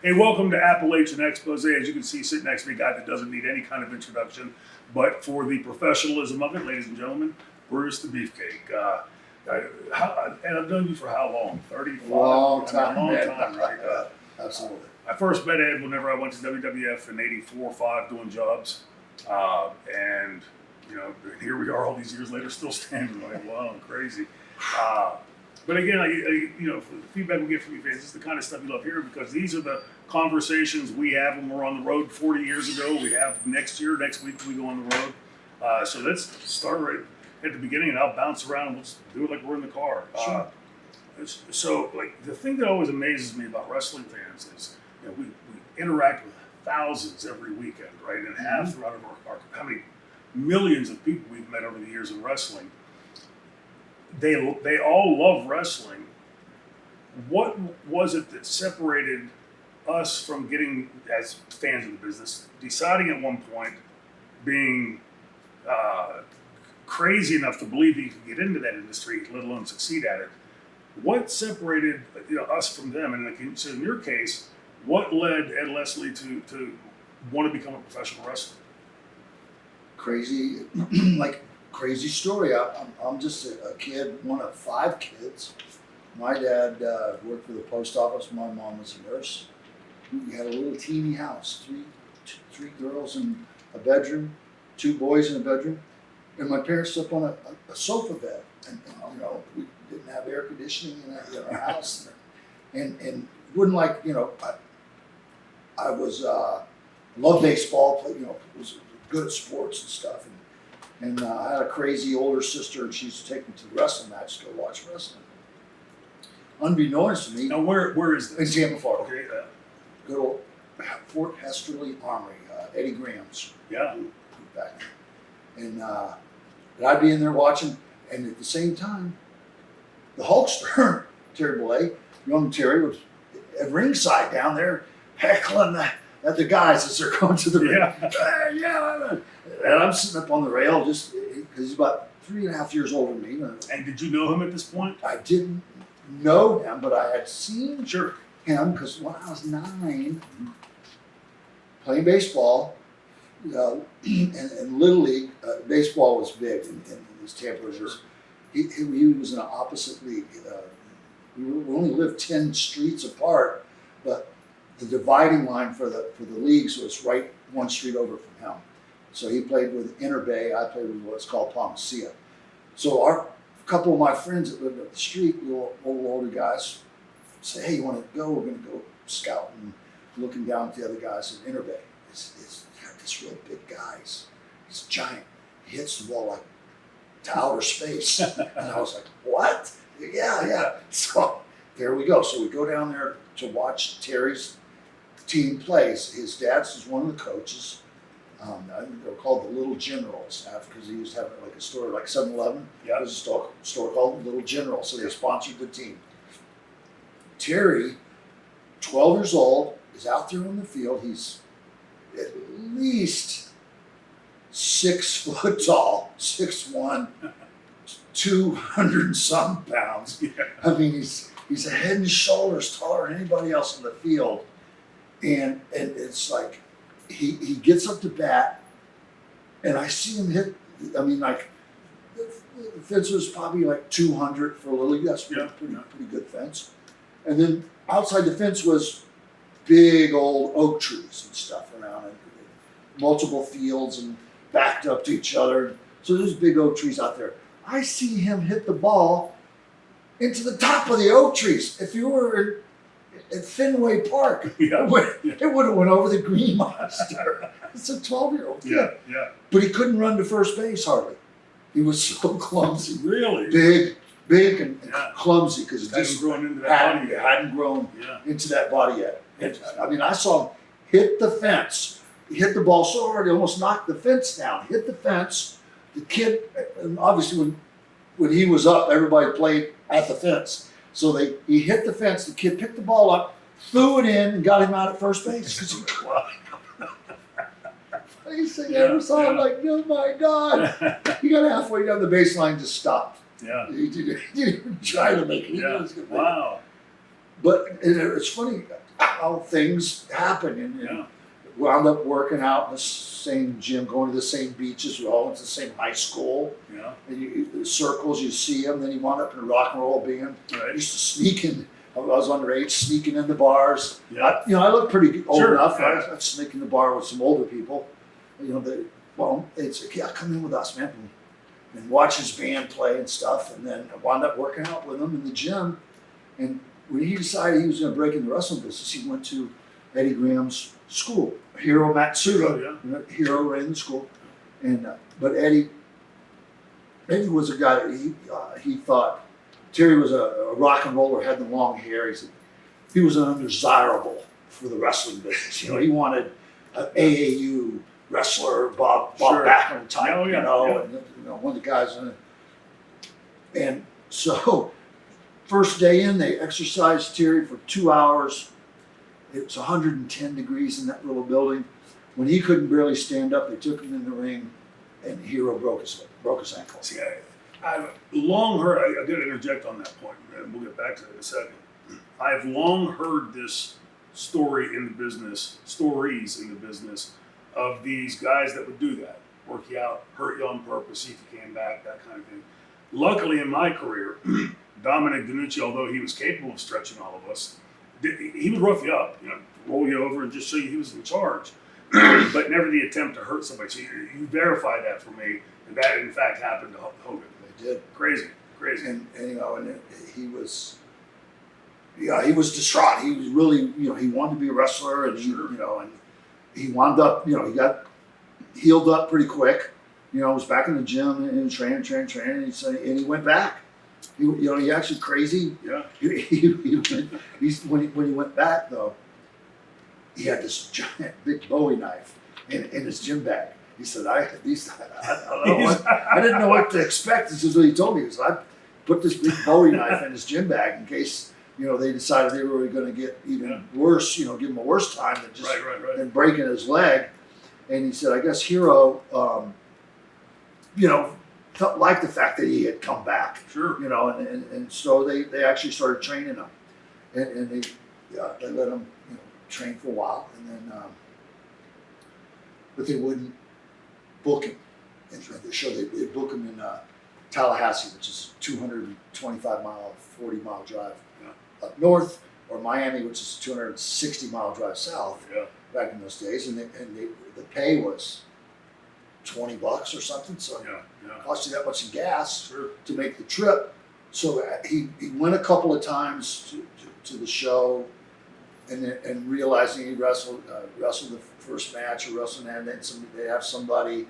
Hey, welcome to Appalachian Expose. As you can see, sitting next to me, a guy that doesn't need any kind of introduction, but for the professionalism of it, ladies and gentlemen, Brutus the Beefcake. And I've known you for how long? 35? Long time, long man. time, right? Absolutely. I first met Ed whenever I went to WWF in '84, '5 doing jobs. And, you know, here we are all these years later still standing. Like, wow, crazy. But again, you know, the feedback we get from you fans, this is the kind of stuff you love hearing because these are the conversations we have when we're on the road 40 years ago. We have next week we go on the road. So let's start right at the beginning and I'll bounce around and let's do it like we're in the car. Sure. So, like, the thing that always amazes me about wrestling fans is, you know, we interact with thousands every weekend, right? And have throughout our how many millions of people we've met over the years in wrestling. They all love wrestling. What was it that separated us from getting, as fans of the business, deciding at one point, being crazy enough to believe you could get into that industry, let alone succeed at it? What separated us from them? And so in your case, what led Ed Leslie to want to become a professional wrestler? Crazy, crazy story. I'm just a kid, one of 5 kids. My dad worked for the post office. My mom was a nurse. We had a little teeny house, three girls in a bedroom, 2 boys in a bedroom, and my parents slept on a sofa bed. And we didn't have air conditioning in our house, and wouldn't I was loved baseball. Was good at sports and stuff, and I had a crazy older sister, and she used to take me to the wrestling match to go watch wrestling. Unbeknownst to me, Now, where is in this? Tampa, Florida, Okay, good old Fort Hesterly Armory, Eddie Graham's yeah. back there, and I'd be in there watching, and at the same time, the Hulkster, Terry Bollea, young Terry, was at ringside down there heckling at the guys as they're going to the ring. Yeah. And I'm sitting up on the rail just because he's about 3.5 years older than me. And did you know him at this point? I didn't know him, but I had seen Sure. him because when I was 9, playing baseball, and Little League, baseball was big in this Tampa. Sure. He was in an opposite league. We only lived 10 streets apart, but the dividing line for the leagues was right 1 street over from him. So he played with Inner Bay. I played with what's called Palmacia. So a couple of my friends that lived up the street, little older guys, say, "Hey, you want to go? We're going to go scouting." Looking down at the other guys in Inner Bay. It's got this real big guy. He's giant. He hits the ball like to outer space. And I was like, "What?" Yeah. So there we go. So we go down there to watch Terry's team play. His dad's was one of the coaches. I think they were called the Little Generals because he used to have like a store like 7-Eleven. Yeah. There was a store called Little General. So they sponsored the team. Terry, 12 years old, is out there on the field. He's at least 6 foot tall, 6'1", 200 and some pounds. Yeah. I mean, he's a head and shoulders taller than anybody else in the field. And it's like he gets up to bat, and I see him hit. I mean, like the fence was probably like 200 for a little. That's pretty good fence. And then outside the fence was big old oak trees and stuff around it, multiple fields and backed up to each other. So there's big oak trees out there. I see him hit the ball into the top of the oak trees. If you were at Fenway Park, it would have went over the green monster. It's a 12-year-old kid. Yeah. But he couldn't run to first base hardly. He was so clumsy. Really? Big and clumsy because it Hadn't grown into that body yet. hadn't grown into that body yet. I mean, I saw him hit the fence. He hit the ball so hard he almost knocked the fence down. Hit the fence. The kid, and obviously when he was up, everybody played at the fence. So he hit the fence. The kid picked the ball up, threw it in, and got him out at first base. Funniest thing I ever saw. I'm like, oh my God! He got halfway down the baseline, just stopped. Yeah. He didn't even try to make it. He was gonna make it. Wow. But it's funny. how things happen, and Yeah. wound up working out in the same gym, going to the same beaches. We all went to the same high school. Yeah. And the circles, you see them. Then he wound up in a rock and roll band. I Right. used to sneak in. I was underage, sneaking in the bars. Yeah. I look pretty old Sure, enough. yeah. I'd sneak in the bar with some older people. It's like, yeah, come in with us, man, and watch his band play and stuff. And then I wound up working out with him in the gym. And when he decided he was going to break in the wrestling business, he went to Eddie Graham's school, Hiro Matsuda. Yeah. Hiro ran the school, and but Eddie was a guy that he thought Terry was a rock and roller, had the long hair. He said he was an undesirable for the wrestling business. He wanted an AAU wrestler, Bob Sure. Backlund type, Oh, yeah, and one of the guys in it. And so, first day in, they exercised Terry for 2 hours. It was 110 degrees in that little building. When he couldn't barely stand up, they took him in the ring, and Hiro broke his ankle. See, I've long heard, I got to interject on that point, and we'll get back to it in a second. I've long heard this stories in the business of these guys that would do that, work you out, hurt you on purpose, see if you came back, that kind of thing. Luckily in my career, Dominic DiNucci, although he was capable of stretching all of us, he would rough you up, roll you over and just show you he was in charge, but never the attempt to hurt somebody. So you verify that for me, and that in fact happened to Hogan. They did. Crazy. And he was, he was distraught. He was really, he wanted to be a wrestler, and Sure. and he wound up, he got healed up pretty quick. Was back in the gym and training, and he went back. He actually crazy. Yeah. When he went back though, he had this giant big Bowie knife in his gym bag. He said, I didn't know what to expect. This is what he told me. He said, I put this big Bowie knife in his gym bag in case, they decided they were going to get even worse, give him a worse time than just Right. than breaking his leg. And he said, I guess Hiro, liked the fact that he had come back. Sure. And so they actually started training him, and they let him train for a while, and then but they wouldn't book him in the show. They book him in Tallahassee, which is 225-mile, 40-mile drive up north, or Miami, which is 260-mile drive south. Yeah. Back in those days, and the pay was $20 or something. So Yeah. it cost you that much in gas Sure. to make the trip. So he went a couple of times to the show, and realizing he wrestled the first match or wrestling, and then they have somebody,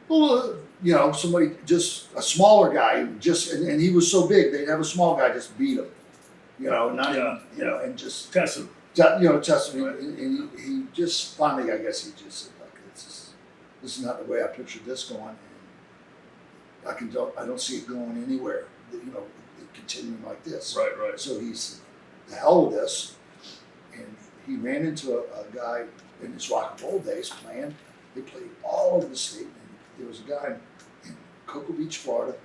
somebody just a smaller guy, and he was so big they'd have a small guy just beat him, and just Test him. test him, Right. and he just finally, I guess he just said, like, this is not the way I pictured this going, and I don't see it going anywhere, continuing like this. Right. So he's the hell with this, and he ran into a guy in his rock and roll days playing. They played all over the state, and there was a guy in Cocoa Beach, Florida,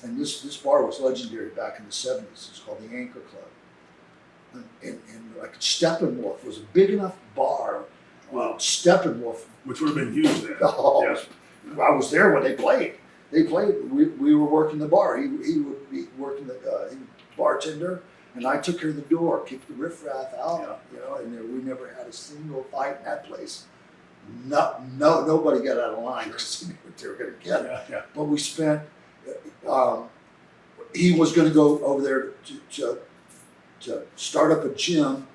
and this bar was legendary back in the 70s. It's called the Anchor Club. And like Steppenwolf was a big enough bar. Wow. Steppenwolf. Which would have been huge then. Oh, Yeah. I was there when they played. We were working the bar. He would be working he was bartender, and I took care of the door, kicked the riffraff out. And we never had a single fight in that place. Nobody got out of line because they knew what they were going to get. Yeah. But we spent. He was going to go over there to start up a gym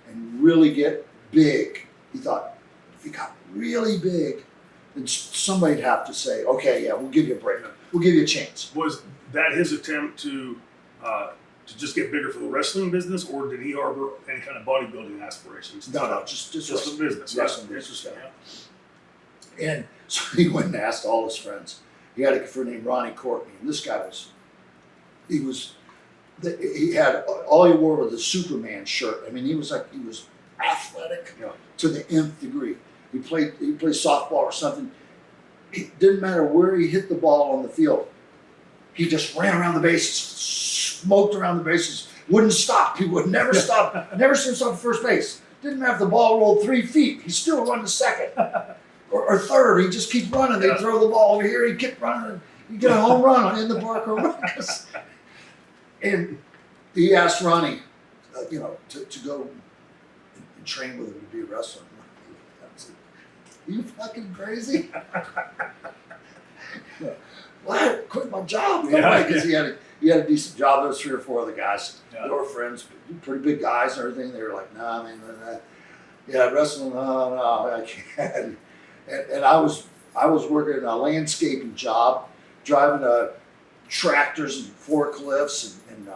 and really get big. He thought, if he got really big, then somebody'd have to say, okay, yeah, we'll give you a break. We'll give you a chance. Was that his attempt to just get bigger for the wrestling business, or did he harbor any kind of bodybuilding aspirations? No, just the business. Wrestling Yeah. business, Interesting. yeah. And so he went and asked all his friends. He had a friend named Ronnie Courtney, and this guy he had, all he wore was a Superman shirt. I mean, he was athletic to the nth degree. He played softball or something. It didn't matter where he hit the ball on the field. He just ran around the bases, smoked around the bases, Wouldn't stop. He would never stop. Never stop at first base. Didn't have the ball rolled 3 feet. He still run to second or third. He just keep running. They throw the ball over here. He kept running. You get a home run in the park or and he asked Ronnie, to go and train with him to be a wrestler. I said, "Are you fucking crazy?" Well, I quit my job because he had a decent job. There was 3 or 4 other guys. They were friends, pretty big guys and everything. They were like, "Nah, man, wrestling, no, I can't." And I was working a landscaping job, driving tractors and forklifts and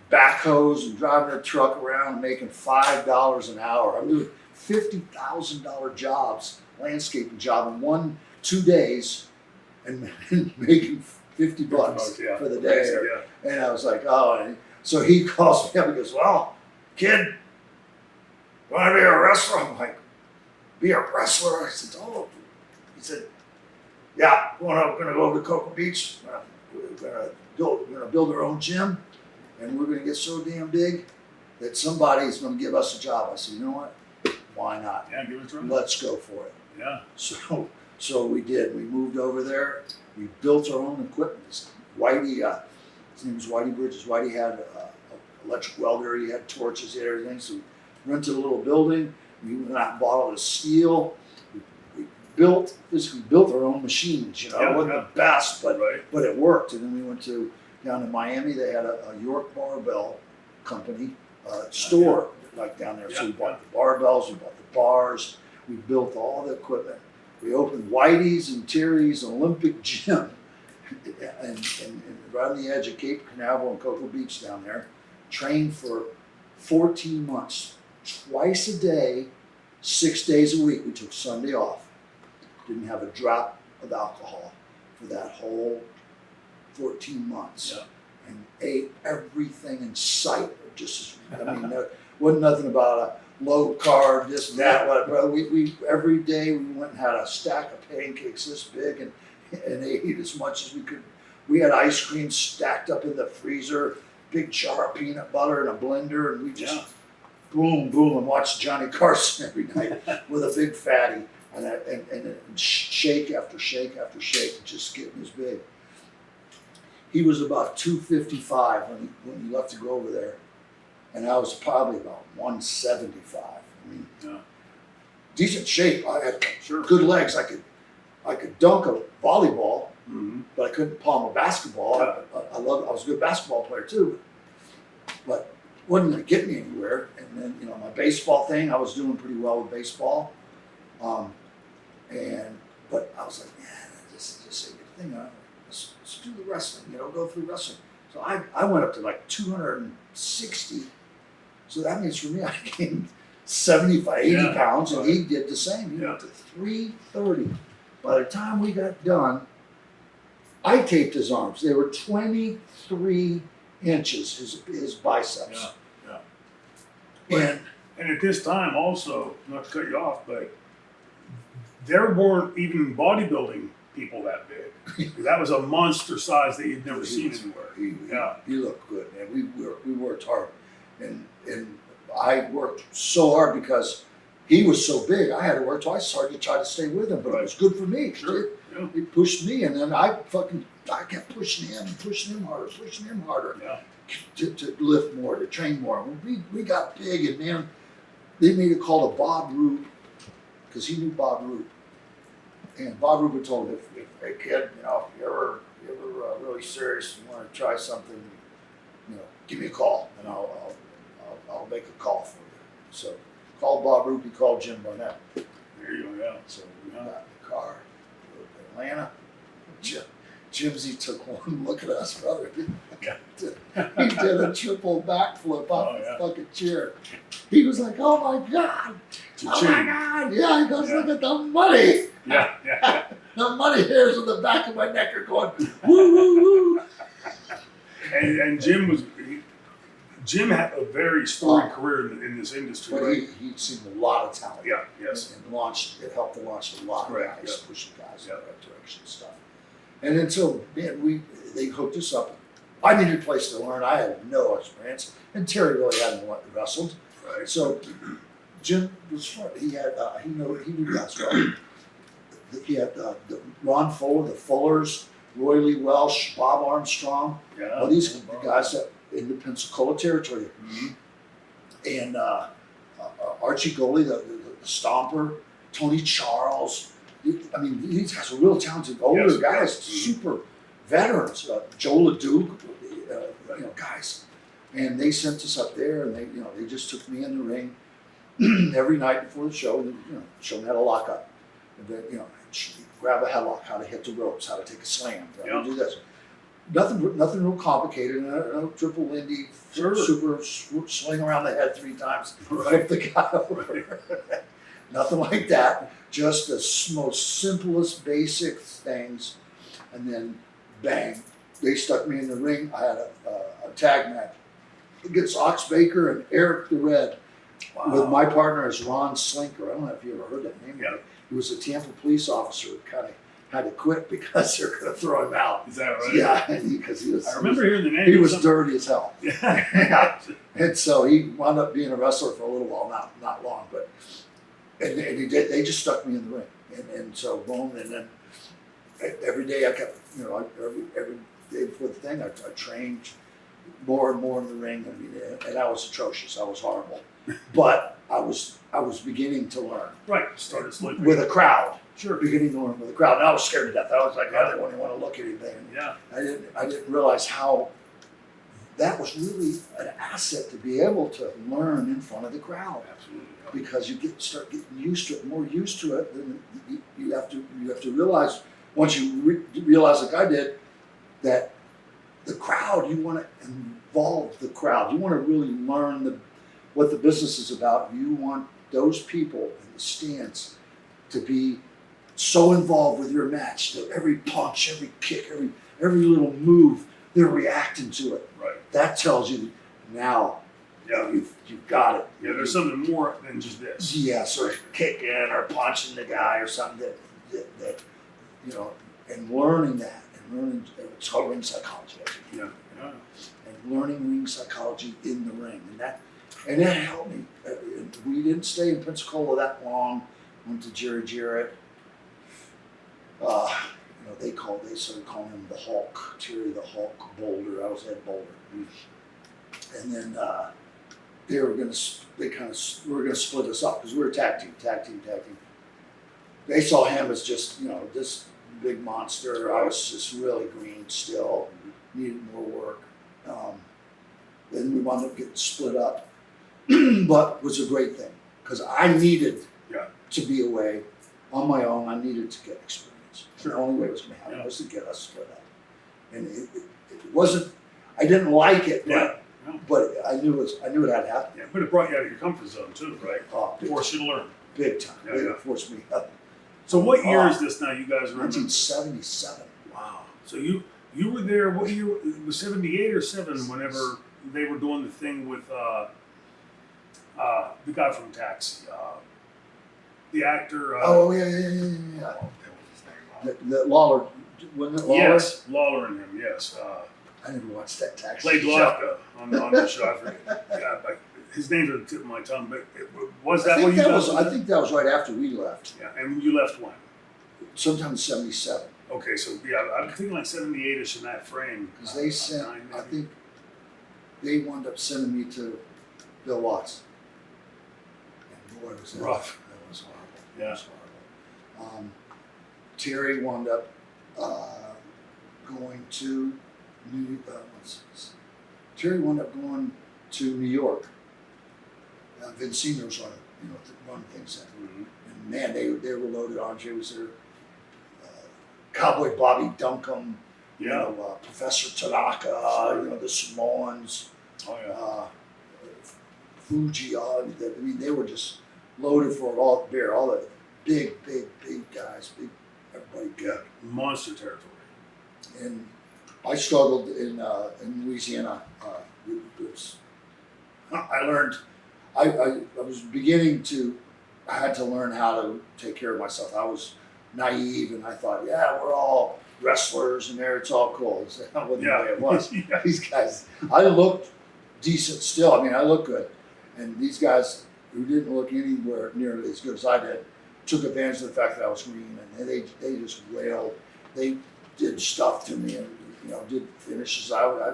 backhoes and driving a truck around and making $5 an hour. I'm doing $50,000 jobs, landscaping job in 2 days, and making $50 for the day. And I was like, oh, and so he calls me up and goes, "Well, kid, you want to be a wrestler?" I'm like, "Be a wrestler?" I said, "Oh." He said, "Yeah, we're gonna go to Cocoa Beach. We're gonna build our own gym, and we're gonna get so damn big that somebody's gonna give us a job." I said, "You know what? Why not? Yeah, give it a try. Let's go for it." Yeah. So we did. We moved over there. We built our own equipment. Whitey, his name was Whitey Bridges. Whitey had an electric welder. He had torches. He had everything. So we rented a little building. We went out and bought all the steel. We physically built our own machines. It wasn't the best, but it worked. And then we went down to Miami. They had a York barbell company store like down there. So we bought the barbells. We bought the bars. We built all the equipment. We opened Whitey's and Terry's Olympic Gym, and right on the edge of Cape Canaveral and Cocoa Beach down there. Trained for 14 months, twice a day, 6 days a week. We took Sunday off. Didn't have a drop of alcohol for that whole 14 months, and ate everything in sight. There wasn't nothing about a low carb, this and that. Whatever. We every day we went and had a stack of pancakes this big and ate as much as we could. We had ice cream stacked up in the freezer, big jar of peanut butter in a blender, and we just boom, and watched Johnny Carson every night with a big fatty and shake after shake after shake, just getting as big. He was about 255 when he left to go over there. And I was probably about 175. Decent shape. I had good legs. I could dunk a volleyball, but I couldn't palm a basketball. I was a good basketball player too, but wasn't going to get me anywhere. And then my baseball thing, I was doing pretty well with baseball, but I was like, this is a good thing. Let's do the wrestling. Go through wrestling. So I went up to like 260. So that means for me, I gained 75, 80 pounds, and he did the same. He went to 330. By the time we got done, I taped his arms. They were 23 inches, his biceps. And at this time also, not to cut you off, but there weren't even bodybuilding people that big. That was a monster size that you'd never seen anywhere. He looked good, man. We worked hard. And I worked so hard because he was so big. I had to work twice as hard to try to stay with him, but it was good for me. He pushed me, and then I kept pushing him harder, to lift more, to train more. When we got big, and man, they made a call to Bob Roop, because he knew Bob Roop. And Bob Roop told him, "Hey kid, if you're ever really serious and want to try something, give me a call, and I'll make a call for you." So called Bob Roop, he called Jim Barnett. There you go. So we got in the car, drove to Atlanta. Jimsy took one look at us, brother. He did a triple backflip off the fucking chair. He was like, "Oh my God. Oh my God." Yeah, he goes, "Look at the money." The money hairs on the back of my neck are going, woo, woo, woo. And Jim had a very storied career in this industry. But right? he'd seen a lot of talent. And it helped to launch a lot of guys, pushing guys in the right direction and stuff. And then so, man, they hooked us up I needed a place to learn. I had no experience, and Terry really hadn't wrestled. Right. So Jim was smart. He knew guys well. He had Ron Fuller, the Fullers, Roy Lee Welsh, Bob Armstrong. Yeah. All these guys that in the Pensacola territory. Mm-hmm. And Archie Goley, the Stomper, Tony Charles. I mean, these guys are real talented older guys, super veterans. Joe LeDuc, guys. And they sent us up there, and they just took me in the ring every night before the show. And show me how to lock up, and then grab a headlock, how to hit the ropes, how to take a slam, how to do this. Nothing real complicated. No triple Lindy, super swing around the head 3 times, flip the guy over. Nothing like that. Just the most simplest, basic things, and then bang, they stuck me in the ring. I had a tag match against Ox Baker and Eric the Red, with my partner as Ron Slinker. I don't know if you ever heard that name. Yeah. He was a Tampa police officer who kind of had to quit because they were going to throw him out. Is that right? Yeah, because he was. I remember hearing the name. He was dirty as hell. Yeah. And so he wound up being a wrestler for a little while, not long, but and he did. They just stuck me in the ring, and so boom, and then every day I kept, every day before the thing, I trained more and more in the ring. I mean, and I was atrocious. I was horrible, but I was beginning to learn. Right. Started slowly. With a crowd. Sure. Beginning to learn with a crowd. And I was scared to death. I was like, I didn't want to look at anything. Yeah. I didn't realize how that was really an asset to be able to learn in front of the crowd. Absolutely. Because you start getting used to it, more used to it, then you have to realize, once you realize like I did, that the crowd, you want to involve the crowd. You want to really learn what the business is about. You want those people in the stands to be so involved with your match that every punch, every kick, every little move, they're reacting to it. Right. That tells you now. Yeah. You've got it. Yeah, there's something more than just this. Yes, or kicking or punching the guy or something that and learning that and learning it's called ring psychology. Yeah. And learning ring psychology in the ring, and that helped me. We didn't stay in Pensacola that long. Went to Jerry Jarrett. They started calling him the Hulk, Terry the Hulk Boulder. I was head Boulder, and then we were gonna split us up because we were tag team. They saw him as just this big monster. I was just really green still, needed more work. Then we wound up getting split up, but it was a great thing because I needed to be away on my own. I needed to get experience. Sure. The only way it was going to happen was to get us split up, and it wasn't. I didn't like it, but I knew it had to happen. Yeah, but it brought you out of your comfort zone too, right? Forced you to learn. Big time. It forced me up. So what year is this now? You guys are 1977. Wow. So you were there. What year? It was 78 or 7. Whenever they were doing the thing with the guy from Taxi, the actor. Yeah. What was his name? The Lawler, wasn't it Lawler? Yes, Lawler and him. Yes. I never watched that Taxi Played show. Lofka on the show. I forget. Yeah, his name's at the tip of my tongue, but was that I what you guys? I think that was right after we left. Yeah, and you left when? Sometime in '77. Okay, so yeah, I'm thinking like 78ish in that frame. Because they sent, I think, they wound up sending me to Bill Watts. And boy, was that rough. That was horrible. Yeah. That was horrible. Terry wound up going to Terry wound up going to New York. Vincino was run things in. Mm-hmm. And man, they were loaded. Andre was there. Cowboy Bobby Duncombe. Professor Tanaka. The Samoans. Oh yeah. Fuji. They were just loaded for all the big guys. Everybody good. Monster territory. And I struggled in Louisiana. I learned. I was beginning to. I had to learn how to take care of myself. I was naive, and I thought, we're all wrestlers in there. It's all cool. That wasn't the way it was. Yeah. These guys, I looked decent still. I mean, I looked good. And these guys who didn't look anywhere nearly as good as I did took advantage of the fact that I was green, and they just wailed. They did stuff to me, and did finishes. I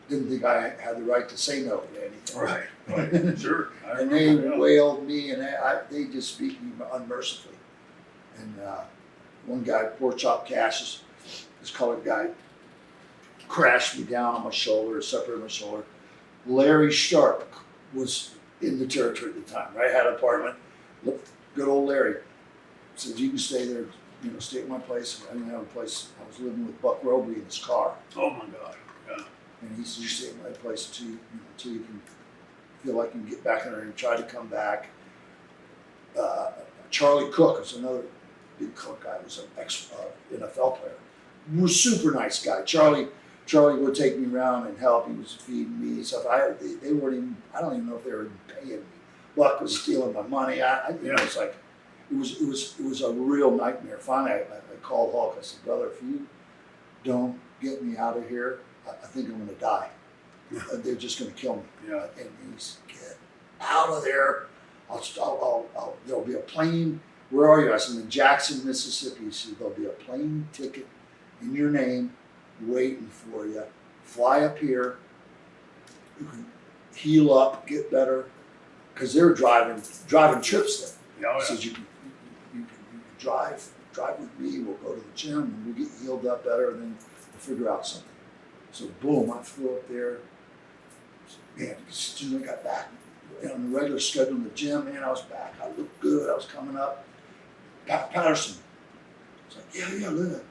didn't think I had the right to say no to anything. Right. Sure. And they wailed me, and they just beat me unmercifully. And one guy, Pork Chop Cash, this colored guy, crashed me down on my shoulder, separated my shoulder. Larry Sharp was in the territory at the time, right? Had an apartment. Good old Larry said, "You can stay there, stay at my place." I didn't have a place. I was living with Buck Roby in his car. Oh my God. Yeah. And he said, "You stay at my place until you can feel like you can get back in there," and try to come back. Charlie Cook was another big Cook guy. Was an ex-NFL player. He was a super nice guy. Charlie would take me around and help. He was feeding me and stuff. They weren't even. I don't even know if they were even paying me. Buck was stealing my money. It's like it was a real nightmare. Finally, I called Hulk. I said, "Brother, if you don't get me out of here, I think I'm going to die. They're just going to kill me." Yeah. And he said, "Get out of there. There'll be a plane. Where are you?" I said, "In Jackson, Mississippi." He said, "There'll be a plane ticket in your name waiting for you. Fly up here. You can heal up, get better." Because they were driving trips there. Yeah. He says, you can drive with me. We'll go to the gym and we'll get healed up better, and then we'll figure out something. So boom, I flew up there. Man, as soon as I got back on the regular schedule in the gym, man, I was back. I looked good. I was coming up. Patterson. I was like, yeah, look.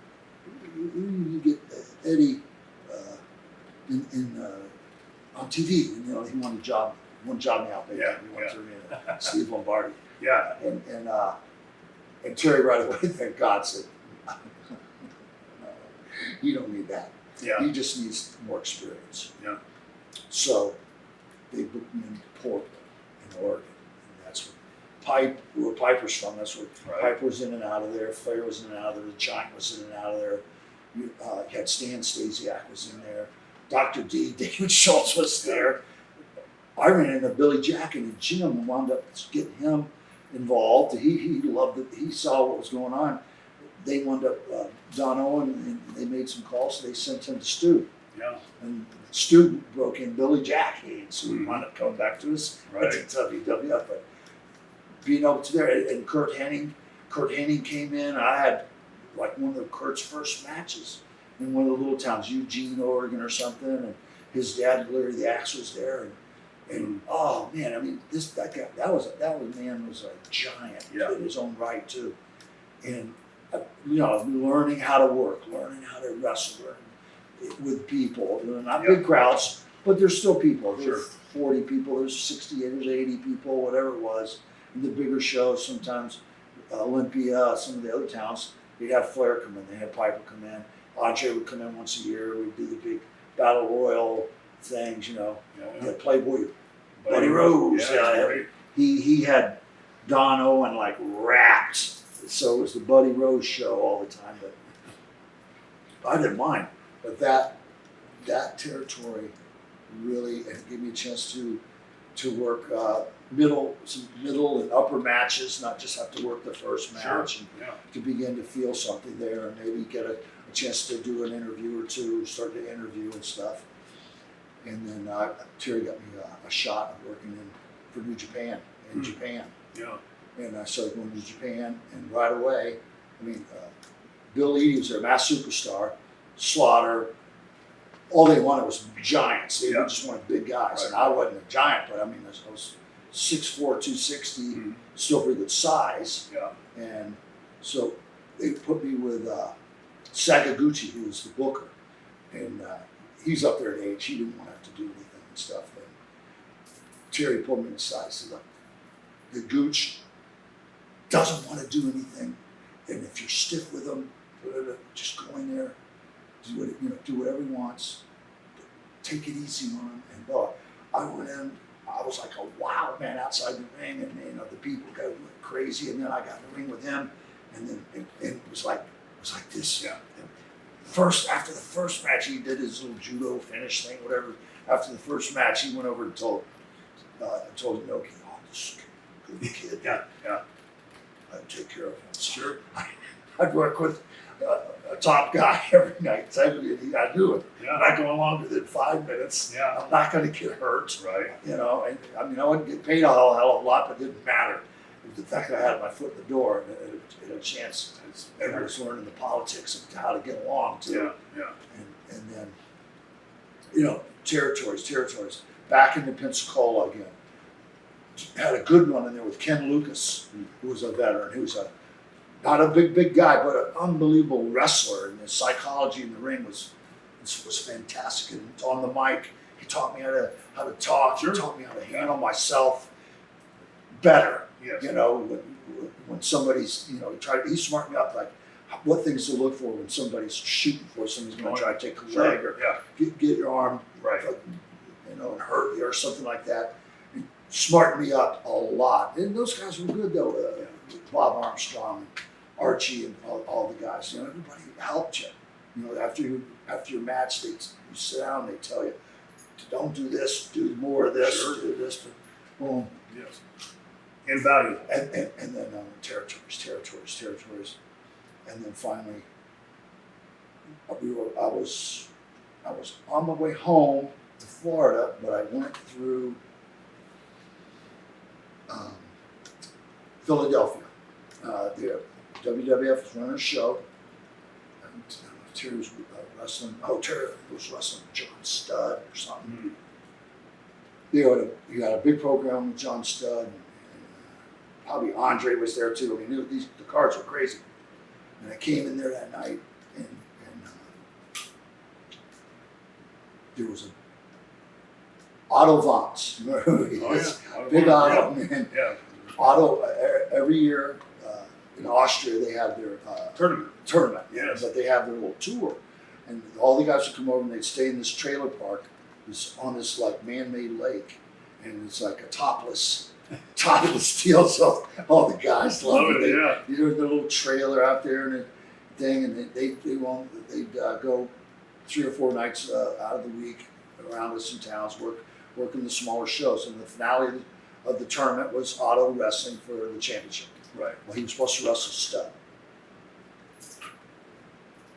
You get Eddie on TV. He wanted a job. One job in the Outback. He went through me and Steve Lombardi. Yeah. And Terry right away, thank God, said, "No, you don't need that. Yeah. He just needs more experience." Yeah. So they booked me in Portland, in Oregon. And that's where Piper's from. That's where Piper was in and out of there. Flair was in and out of there. The Giant was in and out of there. You had Stan Stasiak was in there. Dr. D, David Schultz was there. I ran into Billy Jack in the gym and wound up getting him involved. He loved it. He saw what was going on. They wound up, Don Owen, and they made some calls, so they sent him to Stu. Yeah. And Stu broke in Billy Jack, so he wound up coming back to us at the WWF. But being able to there, and Kurt Hennig came in. I had like one of Kurt's first matches in one of the little towns, Eugene, Oregon or something, and his dad, Larry the Axe, was there. And oh man, I mean, that was a giant in his own right too, and learning how to work, learning how to wrestle with people, not big crowds, but there's still people. There's 40 people, there's 60, there's 80 people, whatever it was. In the bigger shows, sometimes Olympia, some of the other towns, they'd have Flair come in, they had Piper come in, Andre would come in once a year. We'd do the big battle royal things, He had Playboy, Buddy Rose. He had Don Owen like wrapped, so it was the Buddy Rose show all the time. But I didn't mind. But that territory really gave me a chance to work middle and upper matches, not just have to work the first match, and to begin to feel something there, and maybe get a chance to do an interview or two, start to interview and stuff. And then Terry got me a shot of working for New Japan in Japan. Yeah. And I started going to Japan, and right away, Bill Eadie was their mass superstar, Slaughter. All they wanted was giants. They just wanted big guys, and I wasn't a giant, but I was 6'4", 260, still pretty good size. Yeah. And so they put me with Sakaguchi, who was the booker, and he's up there in age. He didn't want to have to do anything and stuff. And Terry pulled me aside and said, "Look, the Gooch doesn't want to do anything, and if you're stiff with him, just go in there, do whatever he wants, but take it easy on him." And I went in. I was like a wild man outside the ring, and the people went crazy. And then I got in the ring with him, and then it was like this. Yeah. after the first match, he did his little judo finish thing, whatever. After the first match, he went over and told Inoki, "Oh, this good kid. Yeah. I'd take care of him." Sure. I'd work with a top guy every night. So I knew it. Yeah. I'm not going longer than 5 minutes. Yeah. I'm not going to get hurt. Right. You know, and I mean, I wouldn't get paid a hell of a lot, but it didn't matter. It was the fact that I had my foot in the door and a chance. And I was learning the politics of how to get along too. Yeah. And then, you know, territories. Back into Pensacola again. Had a good one in there with Ken Lucas, who was a veteran, who was not a big guy, but an unbelievable wrestler. And his psychology in the ring was fantastic. And on the mic, he taught me how to talk. Sure. He taught me how to handle myself better. Yes. You know, when somebody's, you know, he smartened me up, like what things to look for when somebody's shooting for somebody's going to try to take a leg or get your arm, right, you know, and hurt you or something like that. He smartened me up a lot. And those guys were good though. Bob Armstrong, and Archie, and all the guys. You know, everybody helped you. You know, after your match, you sit down, they tell you, don't do this, do more of this, sure, do this. Boom. Yes. Invaluable. And then territories, and then finally, I was on my way home to Florida, but I went through Philadelphia. The WWF was running a show, and Terry was wrestling. Oh, Terry was wrestling John Studd or something. You had a big program with John Studd. Probably Andre was there too. I mean, the cards were crazy. And I came in there that night, and there was a Otto Vance. Big Otto, man. Yeah. Otto, every year in Austria, they have their tournament. Yes. But they have their little tour. And all the guys would come over and they'd stay in this trailer park. It's on this like man-made lake. And it's like a topless deal, so all the guys love it. You know, the little trailer out there and thing, and they'd go 3 or 4 nights out of the week around us in towns, working the smaller shows. And the finale of the tournament was Otto wrestling for the championship. Right. Well, he was supposed to wrestle Stud.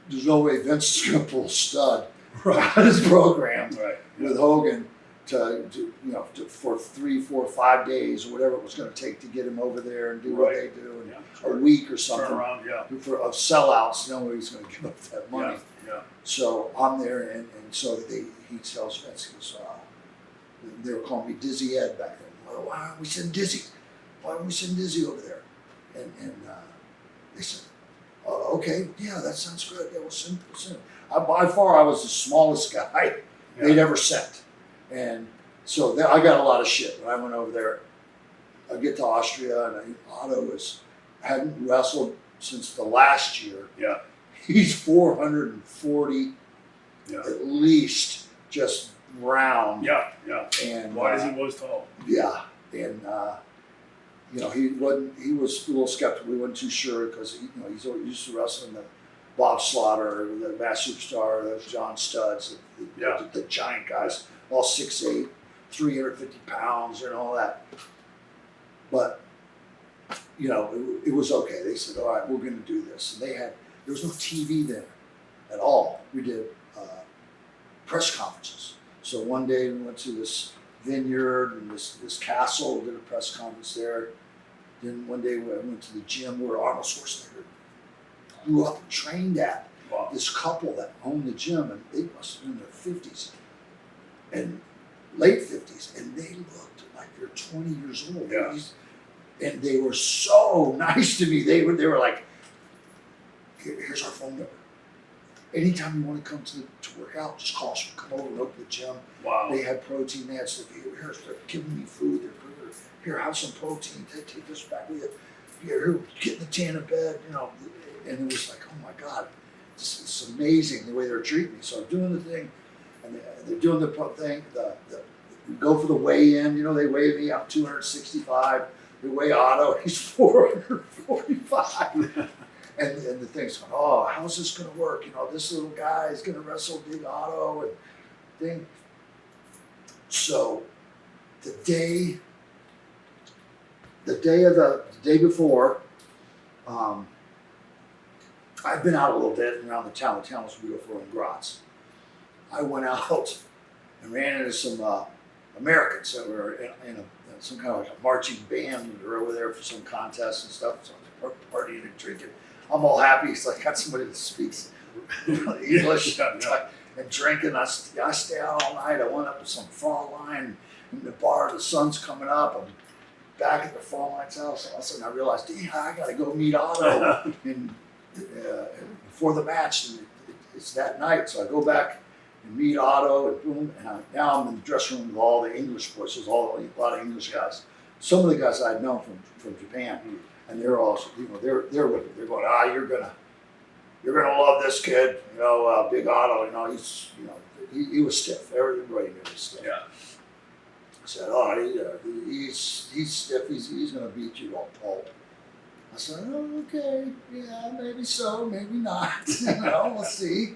There's no way Vince is going to pull Stud out of his program with Hogan. For 3, 4, 5 days or whatever it was going to take to get him over there and do what they do, and a week or something. Turn around, of sellouts, no way he's going to give up that money. Yeah. So I'm there, and so he tells Vince, he goes, they were calling me Dizzy Ed back then. Well, why aren't we sending Dizzy? Why aren't we sending Dizzy over there? And they said, oh, okay, yeah, that sounds good. Yeah, we'll send him. By far, I was the smallest guy they'd ever sent. And so I got a lot of shit when I went over there. I get to Austria, and Otto hadn't wrestled since the last year. Yeah. He's 440 at least, just round. Yeah. And wide as he was tall. Yeah. And you know, he was a little skeptical. He wasn't too sure because he's used to wrestling the Bob Slaughter, the Mass Superstar, the John Studds, the giant guys. All 6'8", 350 pounds and all that. But, you know, it was okay. They said, all right, we're going to do this. And there was no TV then at all. We did press conferences. So one day we went to this vineyard and this castle, did a press conference there. Then one day we went to the gym where Arnold Schwarzenegger grew up and trained at. Wow. This couple that owned the gym, and they must have been in their 50s. And late 50s, and they looked like they're 20 years old. Yeah. And they were so nice to me. They were like, here's our phone number. Anytime you want to come to work out, just call us. Come over and open the gym. Wow. They had protein. They had stuff. They're giving me food. Here, have some protein. Take this back with you. Here, get in the tan in bed. You know. And it was like, oh my God, it's amazing the way they're treating me. So I'm doing the thing. And they're doing the thing. We go for the weigh-in. You know, they weigh me. I'm 265. They weigh Otto. He's 445. And the thing's going, oh, how's this going to work? You know, this little guy is going to wrestle Big Otto and thing. So the day before, I've been out a little bit around the town. The town was beautiful in Graz. I went out and ran into some Americans that were in some kind of like a marching band. They were over there for some contest and stuff. So I was partying and drinking. I'm all happy. So I got somebody that speaks English and drinking. I stayed out all night. I went up to some front line in the bar. The sun's coming up. I'm back at the front line's house. All of a sudden I realized, I got to go meet Otto and before the match. And it's that night. So I go back and meet Otto, and boom. And now I'm in the dressing room with all the English boys. There's a lot of English guys. Some of the guys I'd known from Japan. And they're all, they're with me. They're going, you're gonna love this kid, Big Otto. He's, he was stiff. Everybody knew he was stiff. Yeah. I said, he's stiff. He's gonna beat you all pulp. I said, oh, okay, yeah, maybe so, maybe not. We'll see.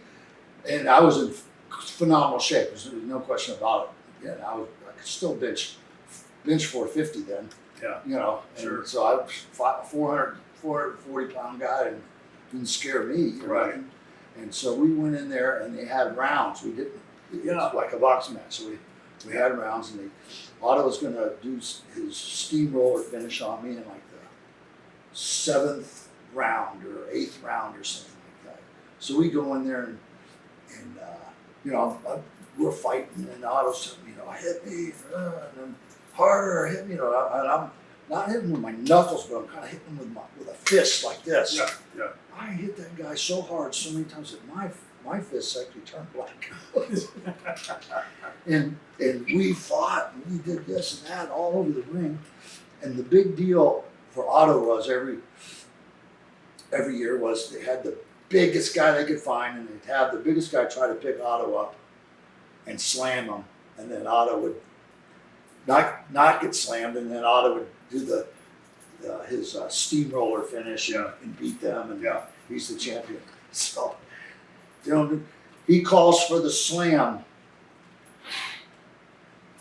And I was in phenomenal shape. There's no question about it. Yeah, I could still bench 450 then. Yeah. Sure. So I was 440 pound guy, and didn't scare me. Right. And so we went in there, and they had rounds. We didn't. It was like a boxing match. So we had rounds, and Otto was going to do his steamroller finish on me in like the 7th round or 8th round or something like that. So we go in there, and we're fighting, and Otto said, hit me, and then harder, hit me, and I'm not hitting with my knuckles, but I'm kind of hitting with a fist like this. Yeah, yeah. I hit that guy so hard so many times that my fists actually turned black. and we fought, and we did this and that all over the ring. And the big deal for Otto was every year was they had the biggest guy they could find, and they'd have the biggest guy try to pick Otto up and slam him, and then Otto would not get slammed, and then Otto would do his steamroller finish and beat them, and he's the champion. So, he calls for the slam,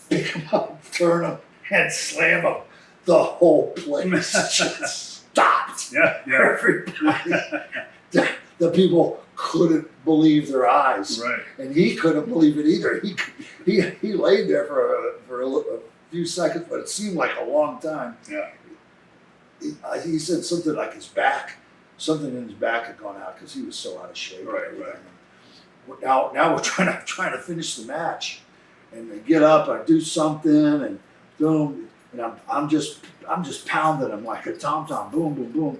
pick him up, turn him, and slam him. The whole place just stopped. Yeah. Everybody, the people couldn't believe their eyes, Right. and he couldn't believe it either. He laid there for a few seconds, but it seemed like a long time. Yeah. He said something like something in his back had gone out because he was so out of shape. Right. Now we're trying to finish the match, and they get up, I do something, and boom, and I'm just pounding him like a tom-tom, boom, boom, boom,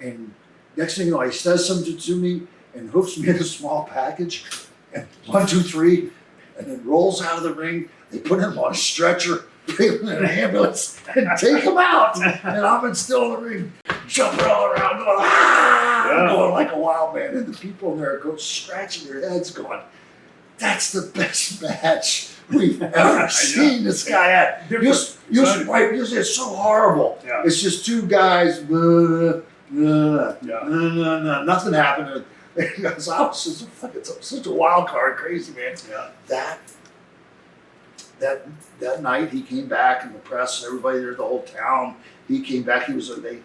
and next thing you know, he says something to me and hooks me in a small package, and 1, 2, 3, and then rolls out of the ring. They put him on a stretcher, put him in an ambulance, and take him out. And I'm still in the ring, jumping all around, going, going like a wild man. And the people in there go scratching their heads, going, that's the best match we've ever seen this guy at. It's so horrible. Yeah. It's just two guys, nothing happened. Because I was such a wild card, crazy man. Yeah. That night he came back, and the press, everybody there, the whole town. He came back. They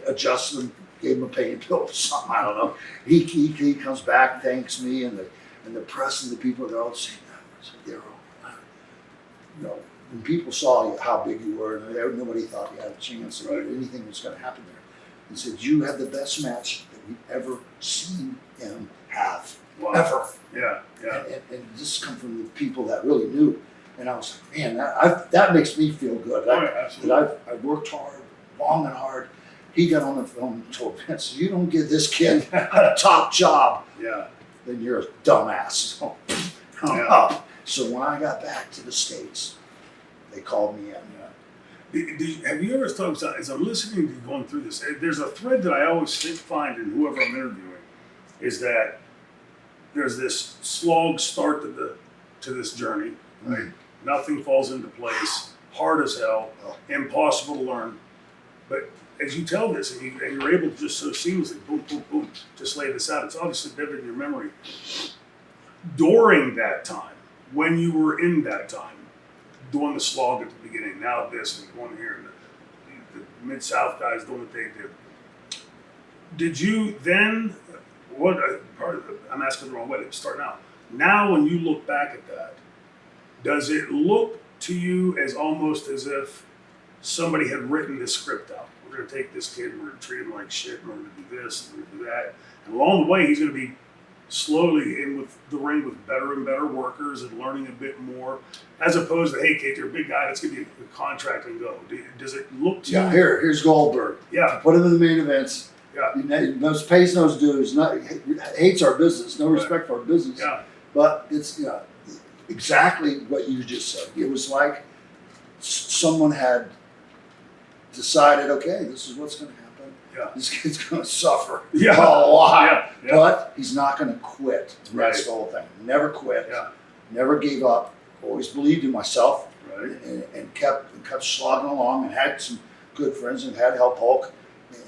adjusted him, gave him a pain pill or something. I don't know. He comes back, thanks me, and the press and the people, they're all saying, when people saw how big you were, and nobody thought you had a chance or anything was going to happen there. He said, you had the best match that we've ever seen him have. Wow. Ever. Yeah. And this come from the people that really knew. And I was like, man, that makes me feel good. Absolutely. I've worked hard, long and hard. He got on the phone and told Vince, you don't give this kid a top job, then you're a dumbass. So, so when I got back to the States, they called me in. Have you ever thought, as I'm listening to you going through this, there's a thread that I always find in whoever I'm interviewing, is that there's this slog start to this journey, right? Mm-hmm. Nothing falls into place, hard as hell, impossible to learn. But as you tell this, and you're able to just so seamlessly, boom, boom, boom, just lay this out, it's obviously vivid in your memory. During that time, when you were in that time, doing the slog at the beginning, now this and going here, and the Mid-South guys doing what they did you then, I'm asking the wrong way to start now. Now when you look back at that, does it look to you as almost as if somebody had written this script out? We're going to take this kid and we're going to treat him like shit and we're going to do this and we're going to do that. And along the way, he's going to be slowly in with the ring with better and better workers and learning a bit more, as opposed to, hey, kid, you're a big guy, let's give you a contract and go. Does it look to you? Yeah, here's Goldberg. Yeah. Put him in the main events. Yeah. Pays no dues, hates our business, no respect for our business. Yeah. But it's exactly what you just said. It was like someone had decided, okay, this is what's going to happen. Yeah. This kid's going to suffer Yeah. a lot, Yeah. but he's not going to quit. Right. That's the whole thing. Never quit. Yeah. Never gave up. Always believed in myself, Right. and kept slogging along, and had some good friends, and had help Hulk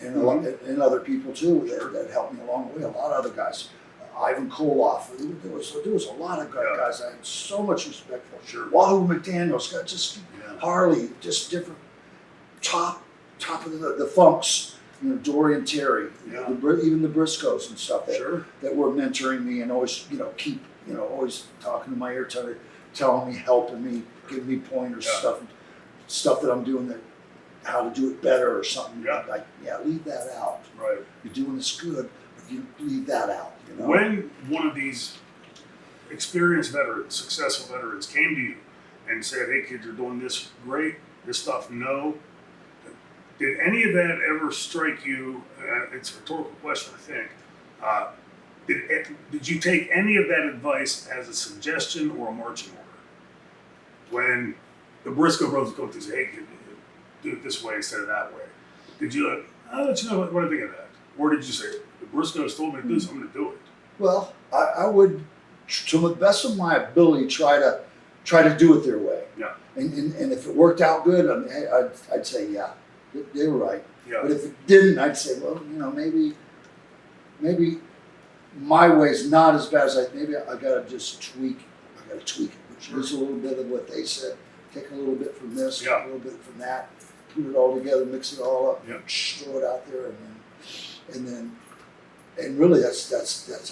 and other people too that helped me along the way. A lot of other guys. Ivan Koloff. There was a lot of guys I had so much respect for. Sure. Wahoo McDaniels, got just Yeah. Harley, just different top of the Funks, Dorian Terry, Yeah. even the Briscoes and stuff that were mentoring me and always keep always talking to my ear, telling me, helping me, giving me pointers, stuff that I'm doing that how to do it better or something. Yeah. Like leave that out. Right. You're doing this good, but you leave that out. When one of these experienced veterans, successful veterans, came to you and said, "Hey, kid, you're doing this great. This stuff, no." Did any of that ever strike you? It's a rhetorical question, I think. Did you take any of that advice as a suggestion or a marching order? When the Briscoe brothers go through, say, "Hey, kid, do it this way instead of that way," did you like, "I'll let you know what I think of that"? Or did you say, "The Briscoes told me to do this, I'm going to do it"? Well, I would, to the best of my ability, try to do it their way. Yeah. And if it worked out good, I'd say, yeah, they were right. Yeah. But if it didn't, I'd say, well, maybe my way's not as bad as maybe I gotta just tweak. I gotta tweak it. Sure. Use a little bit of what they said. Take a little bit from this, Yeah. a little bit from that. Put it all together, mix it all up, Yeah. throw it out there, and really that's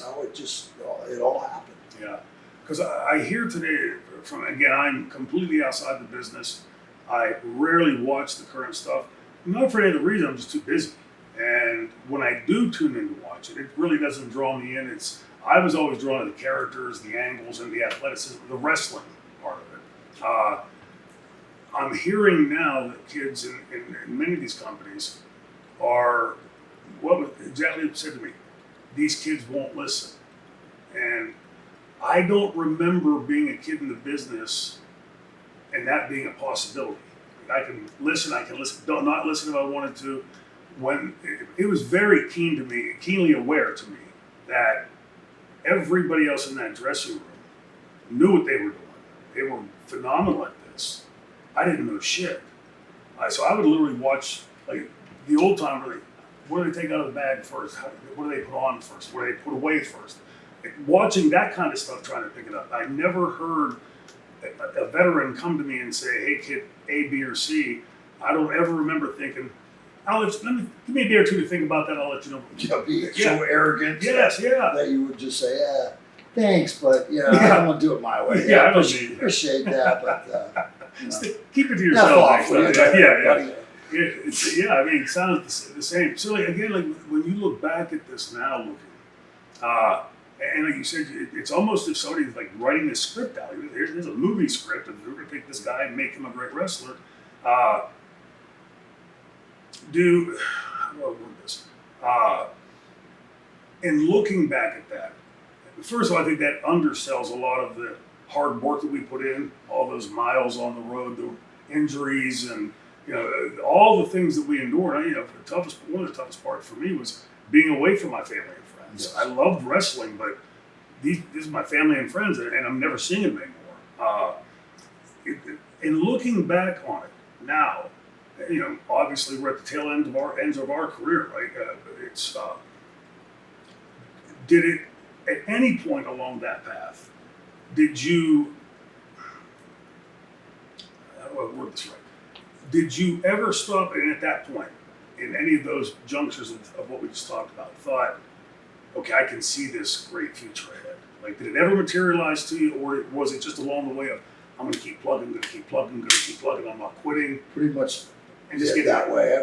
how it all happened. Yeah, because I hear today from, again, I'm completely outside the business. I rarely watch the current stuff. Not for any other reason, I'm just too busy. And when I do tune in to watch it, it really doesn't draw me in. I was always drawn to the characters, the angles, and the athleticism, the wrestling part of it. I'm hearing now that kids in many of these companies are, what exactly you said to me, these kids won't listen. And I don't remember being a kid in the business and that being a possibility. I can listen, don't not listen if I wanted to. When it was very keenly aware to me that everybody else in that dressing room knew what they were doing. They were phenomenal at this. I didn't know shit. So I would literally watch, like, the old time, really, what do they take out of the bag first? What do they put on first? What do they put away first? Watching that kind of stuff, trying to pick it up. I never heard a veteran come to me and say, "Hey, kid, A, B, or C." I don't ever remember thinking, give me a day or two to think about that. I'll let you know. So arrogant. Yes, yeah. That you would just say, "Yeah, thanks, but I don't want to do it my way." Yeah, I don't appreciate that, but keep it to yourself. Next time. Yeah. I mean, it sounds the same. So, again, when you look back at this now, and like you said, it's almost as if somebody's like writing this script out. There's a movie script, and we're going to take this guy and make him a great wrestler. How do I word this? And looking back at that, first of all, I think that undersells a lot of the hard work that we put in, all those miles on the road, the injuries, and all the things that we endured. One of the toughest parts for me was being away from my family and friends. Yes. I loved wrestling, but this is my family and friends, and I'm never seeing them anymore. In looking back on it now, you know, obviously we're at the tail ends of our career, right? Did it at any point along that path? Did you? How do I word this right? Did you ever stop and at that point, in any of those junctures of what we just talked about, thought, okay, I can see this great future ahead? Like, did it ever materialize to you, or was it just along the way of, I'm going to keep plugging, I'm not quitting? Pretty much And just get get that way.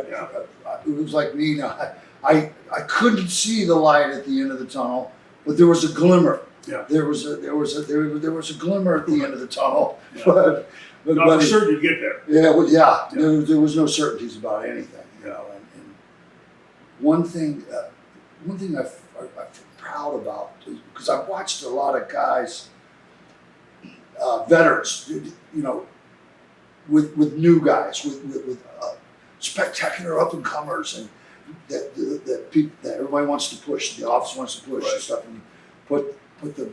It was like me. I couldn't see the light at the end of the tunnel, but there was a glimmer. Yeah. There was a glimmer at the end of the tunnel. Yeah. But Not for sure you'd get there. Yeah, well, yeah. Yeah. There was no certainties about anything, you know. And one thing I'm proud about is because I've watched a lot of guys, veterans, you know, with new guys, with spectacular up and comers, and that people that everybody wants to push, the office wants to push and stuff, and put the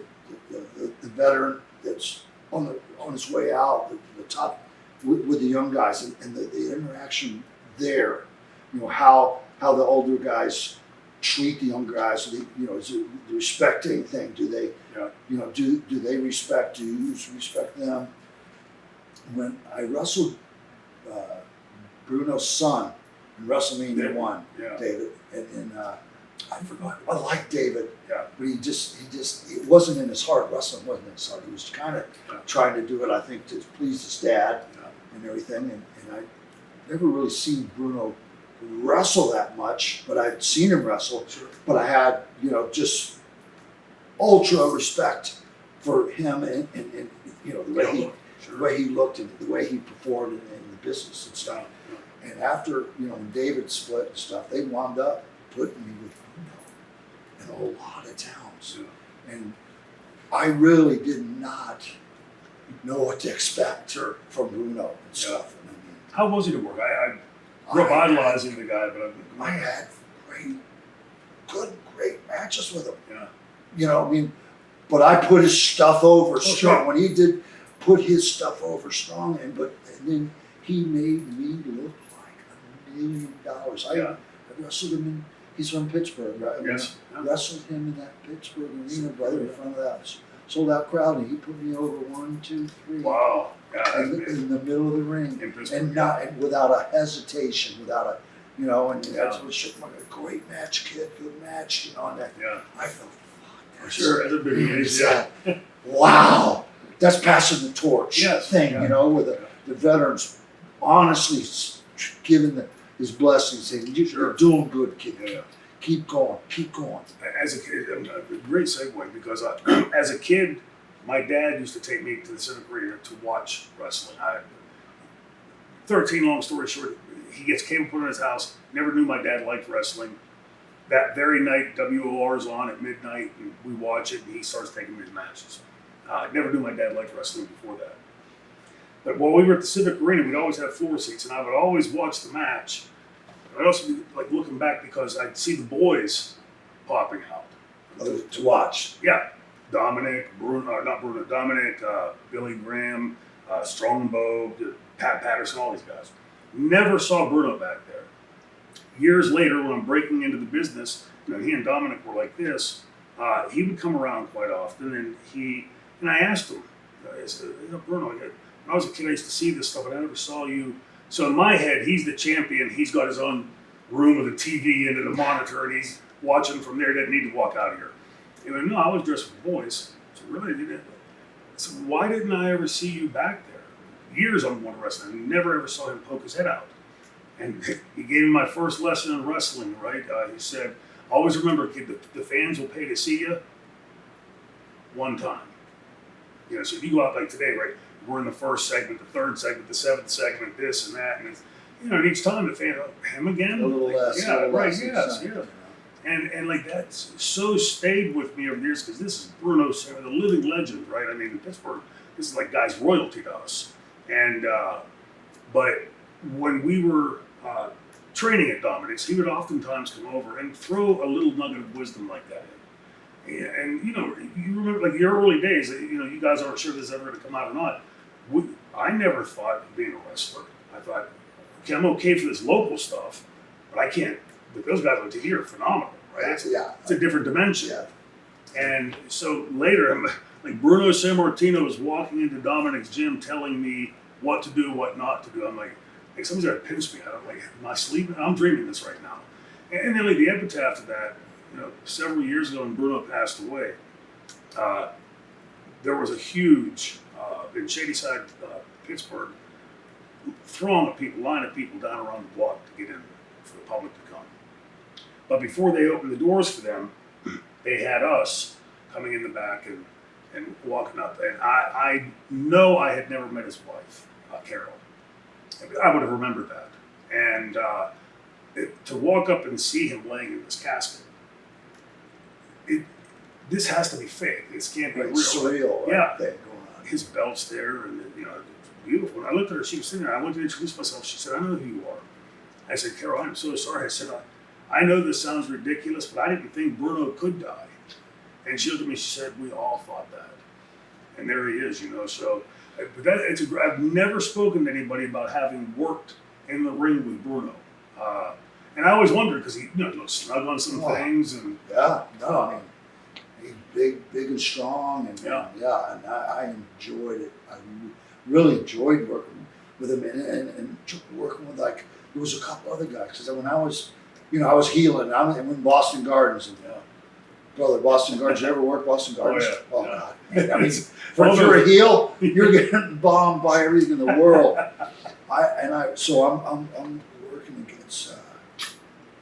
veteran that's on his way out, the top with the young guys, and the interaction there, you know, how the older guys treat the younger guys. You know, is it the respecting thing? Do they, you know, do they respect? Do you respect them? When I wrestled Bruno's son in WrestleMania 1, David, and I forgot. I like David, but he just it wasn't in his heart. Wrestling wasn't in his heart. He was kind of trying to do it, I think, to please his dad and everything. And I never really seen Bruno wrestle that much, but I'd seen him wrestle. Sure. But I had, you know, just ultra respect for him and you know, the way he looked and the way he performed in the business and stuff. And after, you know, when David split and stuff, they wound up putting me with Bruno in a lot of towns. And I really did not know what to expect from Bruno and stuff. And I mean, how was he to work? I grew up idolizing the guy, but I had great matches with him. Yeah. You know, I mean, but I put his stuff over strong. Sure. When he did put his stuff over strong, and then he made me look like $1 million. I wrestled him in. He's from Pittsburgh, right? Yes. I wrestled him in that Pittsburgh arena, brother, in front of that sold out crowd, and he put me over 1, 2, 3. Wow. Yeah, in the middle of the ring, and without a hesitation, without a, you know, and that's what shook my great match, kid, good match, you know, and that. Yeah. I felt, sure, as a big man, wow, that's passing the torch thing, you know, where the veterans honestly giving his blessings, saying, you're doing good, kid. Yeah. Keep going, keep going. As a kid, a great segue, because as a kid, my dad used to take me to the Civic Arena to watch wrestling. 13, long story short, he gets cable put in his house. Never knew my dad liked wrestling. That very night, WOR's on at midnight, and we watch it, and he starts taking me to matches. Never knew my dad liked wrestling before that. But while we were at the Civic Arena, we'd always have floor seats, and I would always watch the match. I'd also be like looking back because I'd see the boys popping out. To watch. Yeah. Dominic, Billy Graham, Strongbow, Pat Patterson, all these guys. Never saw Bruno back there. Years later, when I'm breaking into the business, you know, he and Dominic were like this. He would come around quite often, and I asked him, I said, you know, Bruno, when I was a kid, I used to see this stuff, but I never saw you. So in my head, he's the champion. He's got his own room with a TV and a monitor, and he's watching from there. He doesn't need to walk out of here. He went, no, I was dressed for boys. So really, so why didn't I ever see you back there? Years I'm going to wrestling, and never ever saw him poke his head out. And he gave me my first lesson in wrestling, right? He said, always remember, kid, the fans will pay to see you one time. You know, so if you go out like today, right? We're in the first segment, the third segment, the seventh segment, this and that, and it's, you know, and each time the fan, him again, a little less, yeah, right, less yes, yeah. And like that's so stayed with me over the years because this is Bruno, the living legend, right? I mean, in Pittsburgh, this is like guy's royalty to us. And but when we were training at Dominic's, he would oftentimes come over and throw a little nugget of wisdom like that in. And you know, you remember like the early days. You know, you guys aren't sure this is ever going to come out or not. I never thought of being a wrestler. I thought okay, I'm okay for this local stuff, but I can't. But those guys on TV are phenomenal, right? It's a different dimension. Yeah. And so later, like Bruno Sammartino was walking into Dominic's gym telling me what to do, what not to do. I'm like somebody's got to pinch me. I'm like, am I sleeping? I'm dreaming this right now. And then like the epitaph of that, several years ago when Bruno passed away, there was a huge, in Shadyside, Pittsburgh, line of people down around the block to get in for the public to come. But before they opened the doors for them, they had us coming in the back and walking up. And I know I had never met his wife, Carol. I would have remembered that. And to walk up and see him laying in this casket, this has to be fake. This can't be real. Surreal. Yeah. Thing going on. His belt's there, and it's beautiful. And I looked at her. She was sitting there. I went to introduce myself. She said, "I know who you are." I said, "Carol, I'm so sorry." I said, I know this sounds ridiculous, but I didn't think Bruno could die. And she looked at me. She said, "We all thought that." And there he is, So, but I've never spoken to anybody about having worked in the ring with Bruno. And I always wondered because he, looked snug on some things, and I mean, he's big and strong, and and I enjoyed it. I really enjoyed working with him, and working with there was a couple other guys because when I was, I was healing. I'm in Boston Gardens, and brother, Boston Gardens. You ever work Boston Gardens? Oh, God! I mean, if you're a heel, you're getting bombed by everything in the world. So I'm working against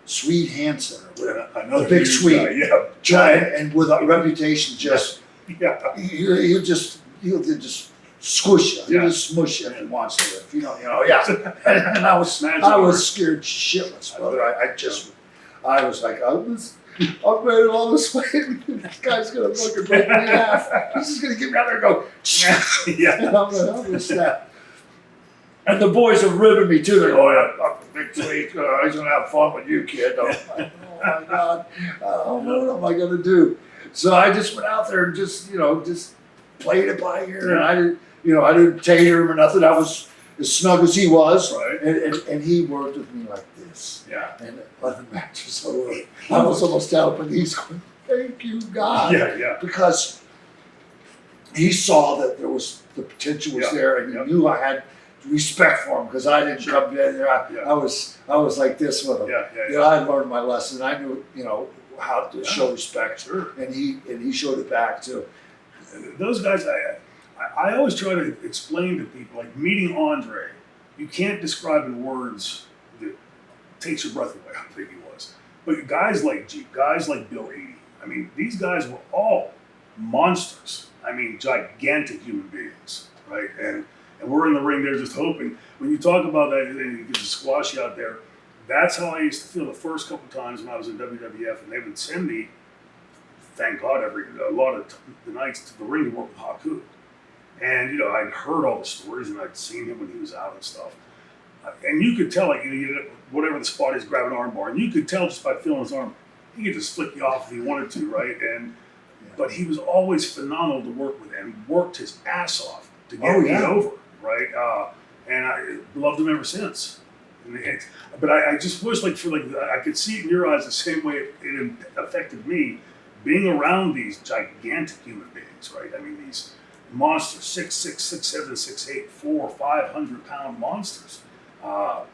Swede Hansen, the big Swede, giant, and with a reputation just he'll just squish you, he'll just smush you if he wants to. If and I was scared shitless, brother. I was like, I've made it all this way. This guy's gonna fucking break me in half. He's just gonna get me out there and go, and I'm gonna snap. And the boys are ribbing me too. They're going, I'm a big Swede. He's gonna have fun with you, kid. I'm like, oh my God, what am I gonna do? So I just went out there and just played it by ear, and I didn't tater him or nothing. I was as snug as he was, right. and he worked with me like this. Yeah. And the match was so I was almost down on my knees going, thank you, God. Yeah. Because he saw that the potential was there, and he knew I had respect for him because I didn't come in there. I was like this with him. I learned my lesson. I knew how to show respect, and he showed it back too. Those guys, I always try to explain to people, like meeting Andre, you can't describe in words that takes your breath away how big he was. But guys like Jeep, guys like Bill 80, I mean, these guys were all monsters. I mean, gigantic human beings, right? And we're in the ring there just hoping. When you talk about that, you get to squash you out there. That's how I used to feel the first couple times when I was in WWF, and they would send me, thank God, a lot of the nights to the ring to work with Haku. And I'd heard all the stories, and I'd seen him when he was out and stuff. And you could tell, whatever the spot is, grab an arm bar, and you could tell just by feeling his arm, he could just flick you off if he wanted to, right? But he was always phenomenal to work with, and worked his ass off to get me over, right? And I loved him ever since. But I just wish, I could see it in your eyes the same way it affected me, being around these gigantic human beings, right? I mean, these monsters, 6'6", 6'7", 6'8", 400, 500-pound monsters. And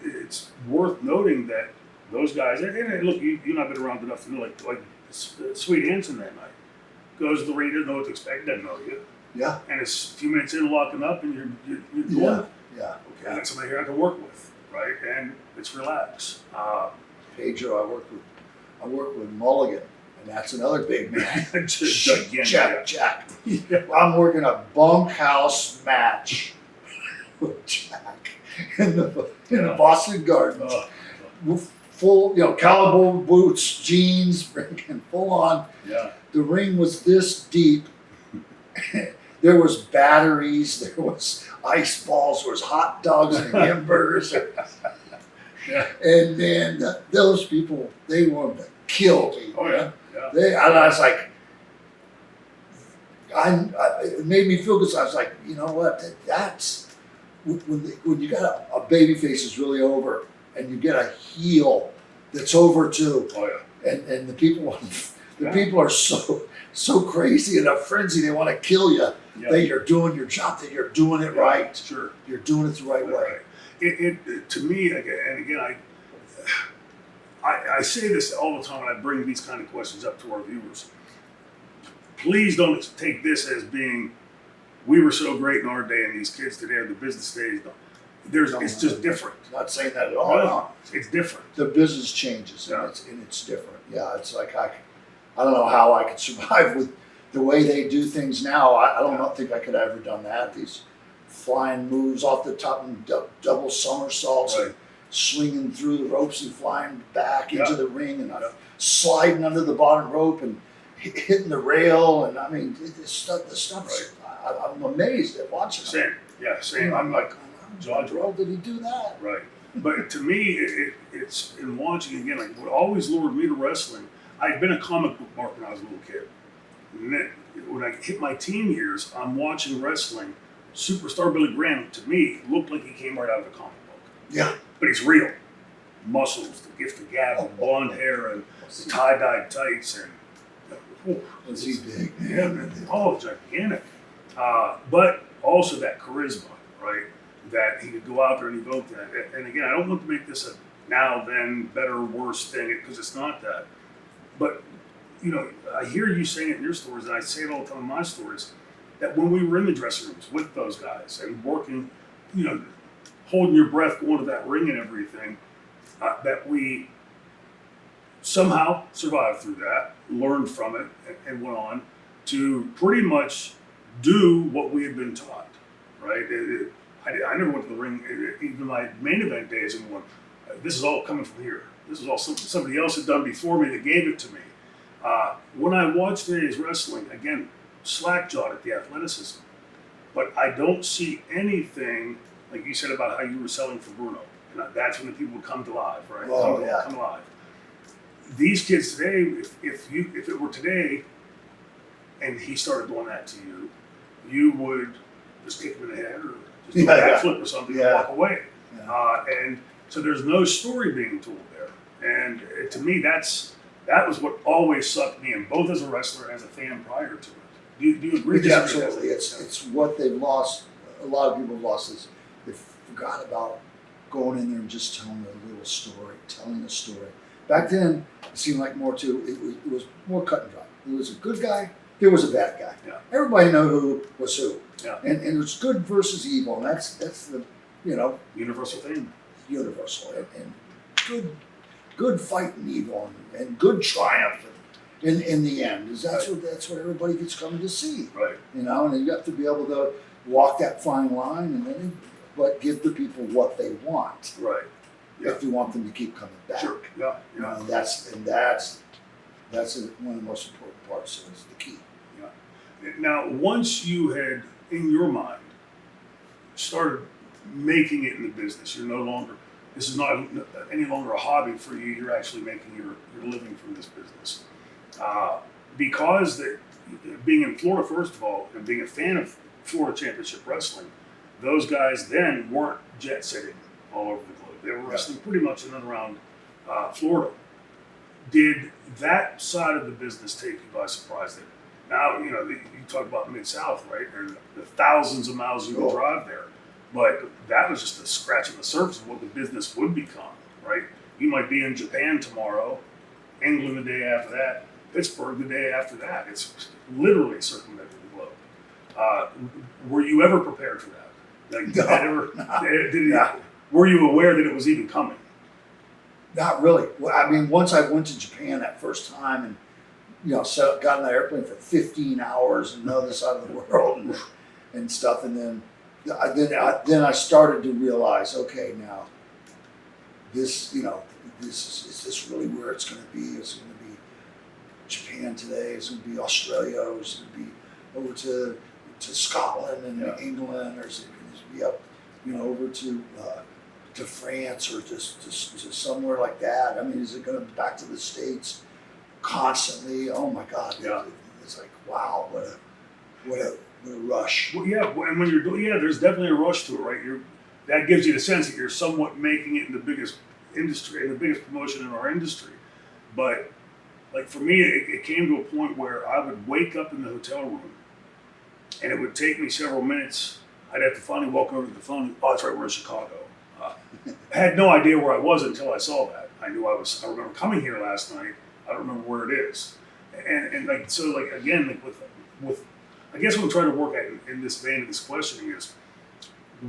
it's worth noting that those guys, and look, you and I've been around enough to know, like Swede Hansen that night goes to the ring, doesn't know what to expect, doesn't know you. Yeah. And it's a few minutes in, locking up, and you're going. Yeah. Okay, that's somebody here I can work with, right? And it's relaxed. Pedro, I work with Mulligan, and that's another big man. Jack. Yeah. I'm working a bunkhouse match with Jack in the Boston Gardens. Full, cowboy boots, jeans, full on. Yeah. The ring was this deep. There was batteries, there was ice balls, there was hot dogs and hamburgers. And then those people, they wanted to kill me. Oh yeah. And I was like, it made me feel good. So I was like, you know what? when you got a baby face is really over, and you get a heel that's over too, Oh yeah. and the people Yeah. people are so crazy in a frenzy, they want to kill you. Yeah. That you're doing your job, that you're doing it right. Sure. You're doing it the right way. Right. It to me again, I say this all the time when I bring these kind of questions up to our viewers. Please don't take this as being we were so great in our day and these kids today are the business days. It's just different. Not saying that at all. No. It's different. The business changes, Yeah. and it's different. Yeah, it's like I don't know how I could survive with the way they do things now. I don't think I could have ever done that. These flying moves off the top and double somersaults, Right. and swinging through the ropes and flying back into Yeah. the ring, and Yeah. sliding under the bottom rope and hitting the rail. And I mean, the stuff's. Right. I'm amazed at watching. Same. Yeah. Same. I'm like, how the world did he do that? right. But to me, it's in watching again. Like what always lured me to wrestling. I'd been a comic book mark when I was a little kid. And then when I hit my teen years, I'm watching wrestling. Superstar Billy Graham, to me, looked like he came right out of a comic book. Yeah. But he's real. Muscles, the gift of gab, the blonde hair, and the tie-dyed tights, and Was he big? yeah, oh, gigantic. But also that charisma, right? That he could go out there and evoke that. And again, I don't want to make this a now, then, better, worse thing, because it's not that. But, you know, I hear you saying it in your stories, and I say it all the time in my stories, that when we were in the dressing rooms with those guys and working, you know, holding your breath, going to that ring and everything, that we somehow survived through that, learned from it, and went on to pretty much do what we had been taught, right? I never went to the ring, even my main event days, and went, this is all coming from here. This is all something somebody else had done before me that gave it to me. When I watch today's wrestling, again, slack-jawed at the athleticism, but I don't see anything, like you said about how you were selling for Bruno. And that's when the people would come to life, right? Oh, yeah. Come alive. These kids today, if it were today, and he started doing that to you, you would just kick him in the head or just do a backflip or something and walk away. Yeah. And so there's no story being told there. And to me, that was what always sucked me in, both as a wrestler and as a fan prior to it. Do you agree? Yeah, absolutely. It's what they've lost. A lot of people have lost is they forgot about going in there and just telling a little story, telling a story. Back then, it seemed like more too. It was more cut and dry. There was a good guy. There was a bad guy. Yeah. Everybody knew who was who. Yeah. And it was good versus evil, and that's the Universal theme. universal and good fighting evil and good triumph in the end. Is that's what everybody gets coming to see. Right. And you have to be able to walk that fine line but give the people what they want. Right. Yeah. If you want them to keep coming back. Sure. Yeah. Yeah. That's one of the most important parts. So it's the key. Yeah. Now, once you had in your mind started making it in the business, you're no longer. This is not any longer a hobby for you. You're actually making your living from this business. Because that being in Florida, first of all, and being a fan of Florida Championship Wrestling, those guys then weren't jet setting all over the globe. They were wrestling pretty much in and around Florida. Did that side of the business take you by surprise? That now, you talk about Mid-South, right? There's the thousands of miles you can drive there. But that was just a scratch on the surface of what the business would become, right? You might be in Japan tomorrow, England the day after that, Pittsburgh the day after that. It's literally circumventing the globe. Were you ever prepared for that? Were you aware that it was even coming? Not really. Well, I mean, once I went to Japan that first time and got on the airplane for 15 hours and the other side of the world and stuff, and then I started to realize, okay, now this is this really where it's going to be? It's going to be Japan today. It's going to be Australia. It's going to be over to Scotland and England, or is it going to be up, over to France or just to somewhere like that? I mean, is it going to be back to the States constantly? Oh my God! Yeah. It's like, wow, what with a rush. Well, yeah, and when you're doing, there's definitely a rush to it, right? That gives you the sense that you're somewhat making it in the biggest industry, the biggest promotion in our industry. But like for me, it came to a point where I would wake up in the hotel room, and it would take me several minutes. I'd have to finally walk over to the phone. Oh, that's right, we're in Chicago. I had no idea where I was until I saw that. I remember coming here last night. I don't remember where it is. And like, so like, again, like with, I guess what I'm trying to work at in this vein of this questioning is,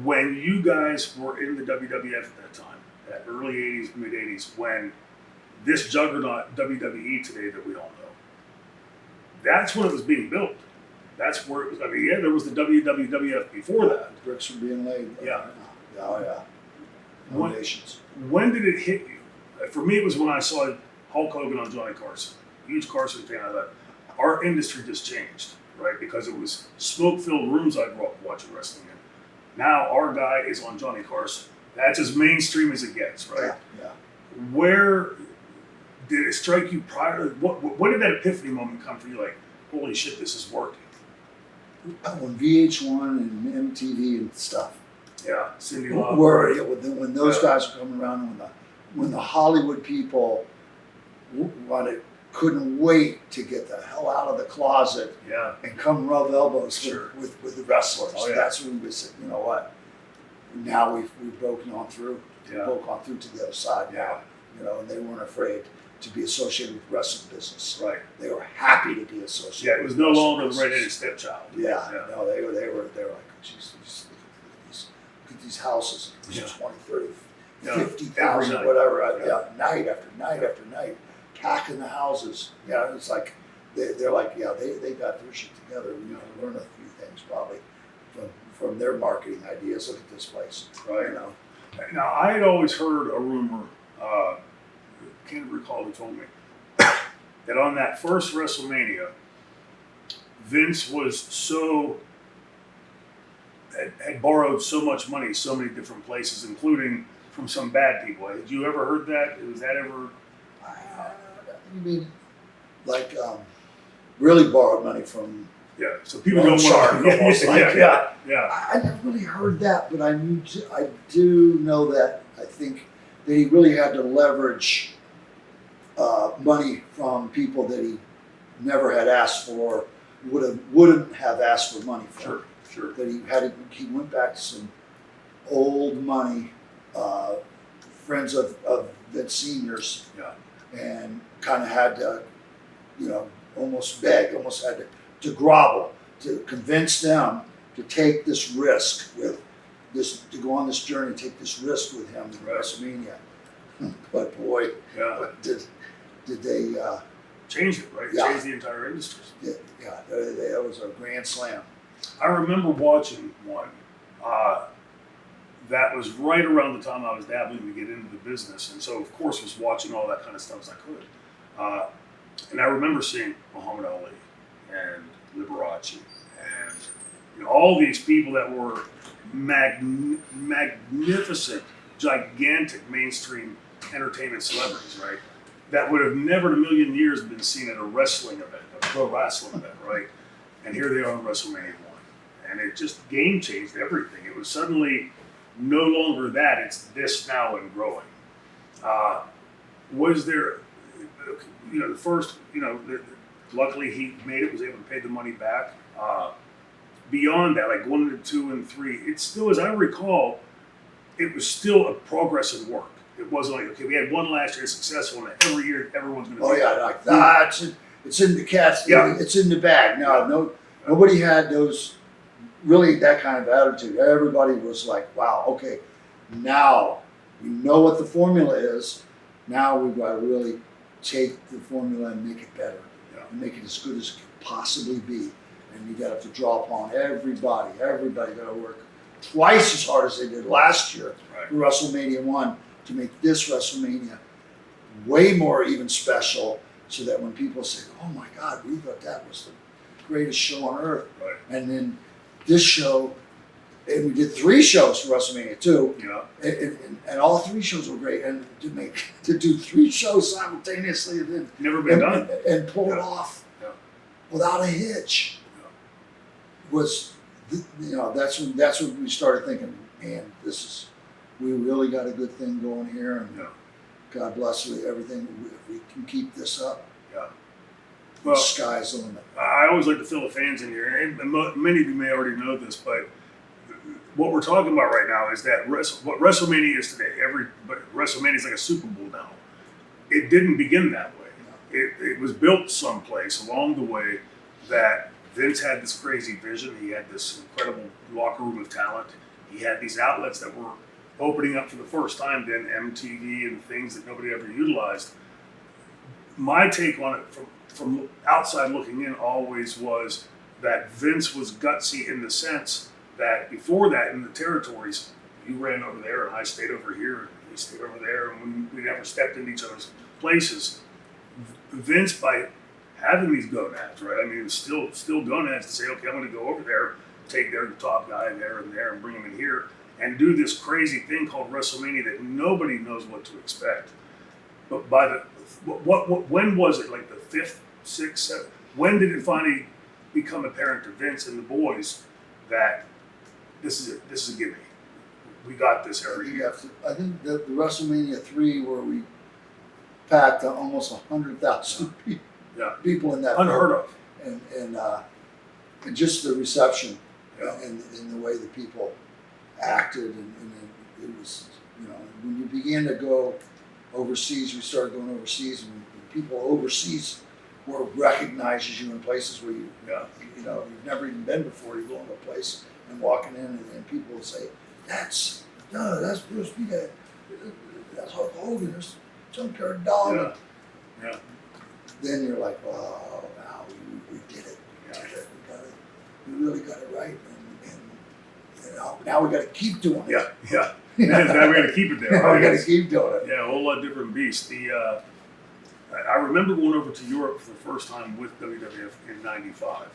when you guys were in the WWF at that time, that early 80s, mid 80s, when this juggernaut WWE today that we all know, that's when it was being built. That's where it was. I mean, yeah, there was the WWF before that. Bricks were being laid. Yeah. Oh, yeah. Foundations. When did it hit you? For me, it was when I saw Hulk Hogan on Johnny Carson. Huge Carson fan. I thought our industry just changed, right? Because it was smoke-filled rooms I grew up watching wrestling in. Now our guy is on Johnny Carson. That's as mainstream as it gets, right? Yeah. Where did it strike you prior? When did that epiphany moment come for you? Like, holy shit, this is working. When VH1 and MTV and stuff. Yeah, Cindy Lauper. When those guys were coming around, when the Hollywood people couldn't wait to get the hell out of the closet and come rub elbows with the wrestlers. Oh, yeah. That's when we said, you know what? Now we've broken on through. Yeah. Broke on through to the other side Yeah. now. You know, and they weren't afraid to be associated with the wrestling business. Right. They were happy to be associated. Yeah, it was no longer the redheaded stepchild. No, they were like, geez, look at these houses, 20, 30, 50,000, whatever. Night after night after night, packing the houses. Yeah, it's like they're like, they got their shit together. We need to learn a few things probably from their marketing ideas. Look at this place, Right. You know. Now, I had always heard a rumor, can't recall who told me, that on that first WrestleMania, Vince was had borrowed so much money, so many different places, including from some bad people. Had you ever heard that? Was that ever? You mean like really borrowed money from? Yeah. So people don't shark almost like yeah. I never really heard that, but I do know that I think that he really had to leverage money from people that he never had asked for, wouldn't have asked for money from. Sure. That he went back to some old money, friends of Vince Senior's, and kind of had to, almost beg, almost had to grovel to convince them to take this risk to go on this journey, take this risk with him in WrestleMania. But boy, did they change it, right? Change the entire industry. That was a grand slam. I remember watching one that was right around the time I was dabbling to get into the business, and so of course was watching all that kind of stuff as I could. And I remember seeing Muhammad Ali and Liberace and all these people that were magnificent, gigantic mainstream entertainment celebrities, right? That would have never in a million years been seen at a wrestling event, a pro wrestling event, right? And here they are on WrestleMania 1. And it just game changed everything. It was suddenly no longer that, it's this now and growing. Was there, the first, luckily he made it, was able to pay the money back. Beyond that, like 1 and 2 and 3, it's still, as I recall, it was still a progress in work. It wasn't like, okay, we had one last year successful, and every year everyone's going to it's in the cats, it's in the bag. Yeah. Nobody had really that kind of attitude. Everybody was like, wow, okay, now we know what the formula is. Now we've got to really take the formula and make it better, and make it as good as it can possibly be. And you got to draw upon everybody. Everybody got to work twice as hard as they did last year for WrestleMania 1 to make this WrestleMania way more even special, so that when people say, oh my God, we thought that was the greatest show on earth. Right. And then this show, and we did 3 shows for WrestleMania 2. Yeah. And all 3 shows were great. And to do 3 shows simultaneously and then never been done. And pull it off without a hitch. was, that's when we started thinking, man, we really got a good thing going here, and Yeah. God bless everything. If we can keep this up, Yeah. the Well, sky's the limit. I always like to fill the fans in here, and many of you may already know this, but what we're talking about right now is that what WrestleMania is today. But WrestleMania is like a Super Bowl now. It didn't begin that way. It was built someplace along the way that Vince had this crazy vision. He had this incredible locker room of talent. He had these outlets that were opening up for the first time, then MTV and things that nobody ever utilized. My take on it from outside looking in always was that Vince was gutsy in the sense that before that in the territories, you ran over there and I stayed over here and he stayed over there, and we never stepped into each other's places. Vince, by having these gonads, right? I mean, it's still gonads to say, okay, I'm going to go over there, take their top guy there and bring him in here, and do this crazy thing called WrestleMania that nobody knows what to expect. But by the when was it? Like the fifth, sixth, seventh? When did it finally become apparent to Vince and the boys that this is it? This is a gimme. We got this every year. I think the WrestleMania 3, where we packed almost 100,000 people in that Unheard of. And just the reception, Yeah. and the way that people acted, and it was, when you began to go overseas, we started going overseas, and people overseas will recognize you in places where you've never even been before. You go into a place and walking in, and people will say, that's Brutus Beefcake, that's Hulk Hogan, that's Junkyard Dog. Yeah. Then you're like, wow, now we did it. We did it. We really got it right. And now we got to keep doing it. Yeah. Now we got to keep it there. Now we got to keep doing it. Yeah, a whole lot different beast. I remember going over to Europe for the first time with WWF in '95,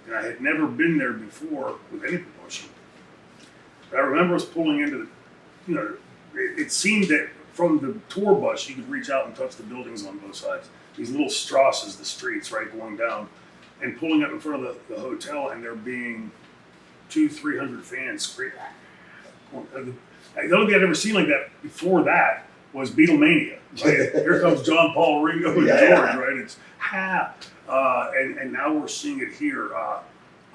and I had never been there before with any promotion. But I remember us pulling into it seemed that from the tour bus you could reach out and touch the buildings on both sides. These little Strasses, the streets, right, going down, and pulling up in front of the hotel, and there being 200-300 fans screaming. The only thing I'd ever seen like that before that was Beatlemania. Right? Here comes John, Paul, Ringo, and George, right? It's and now we're seeing it here.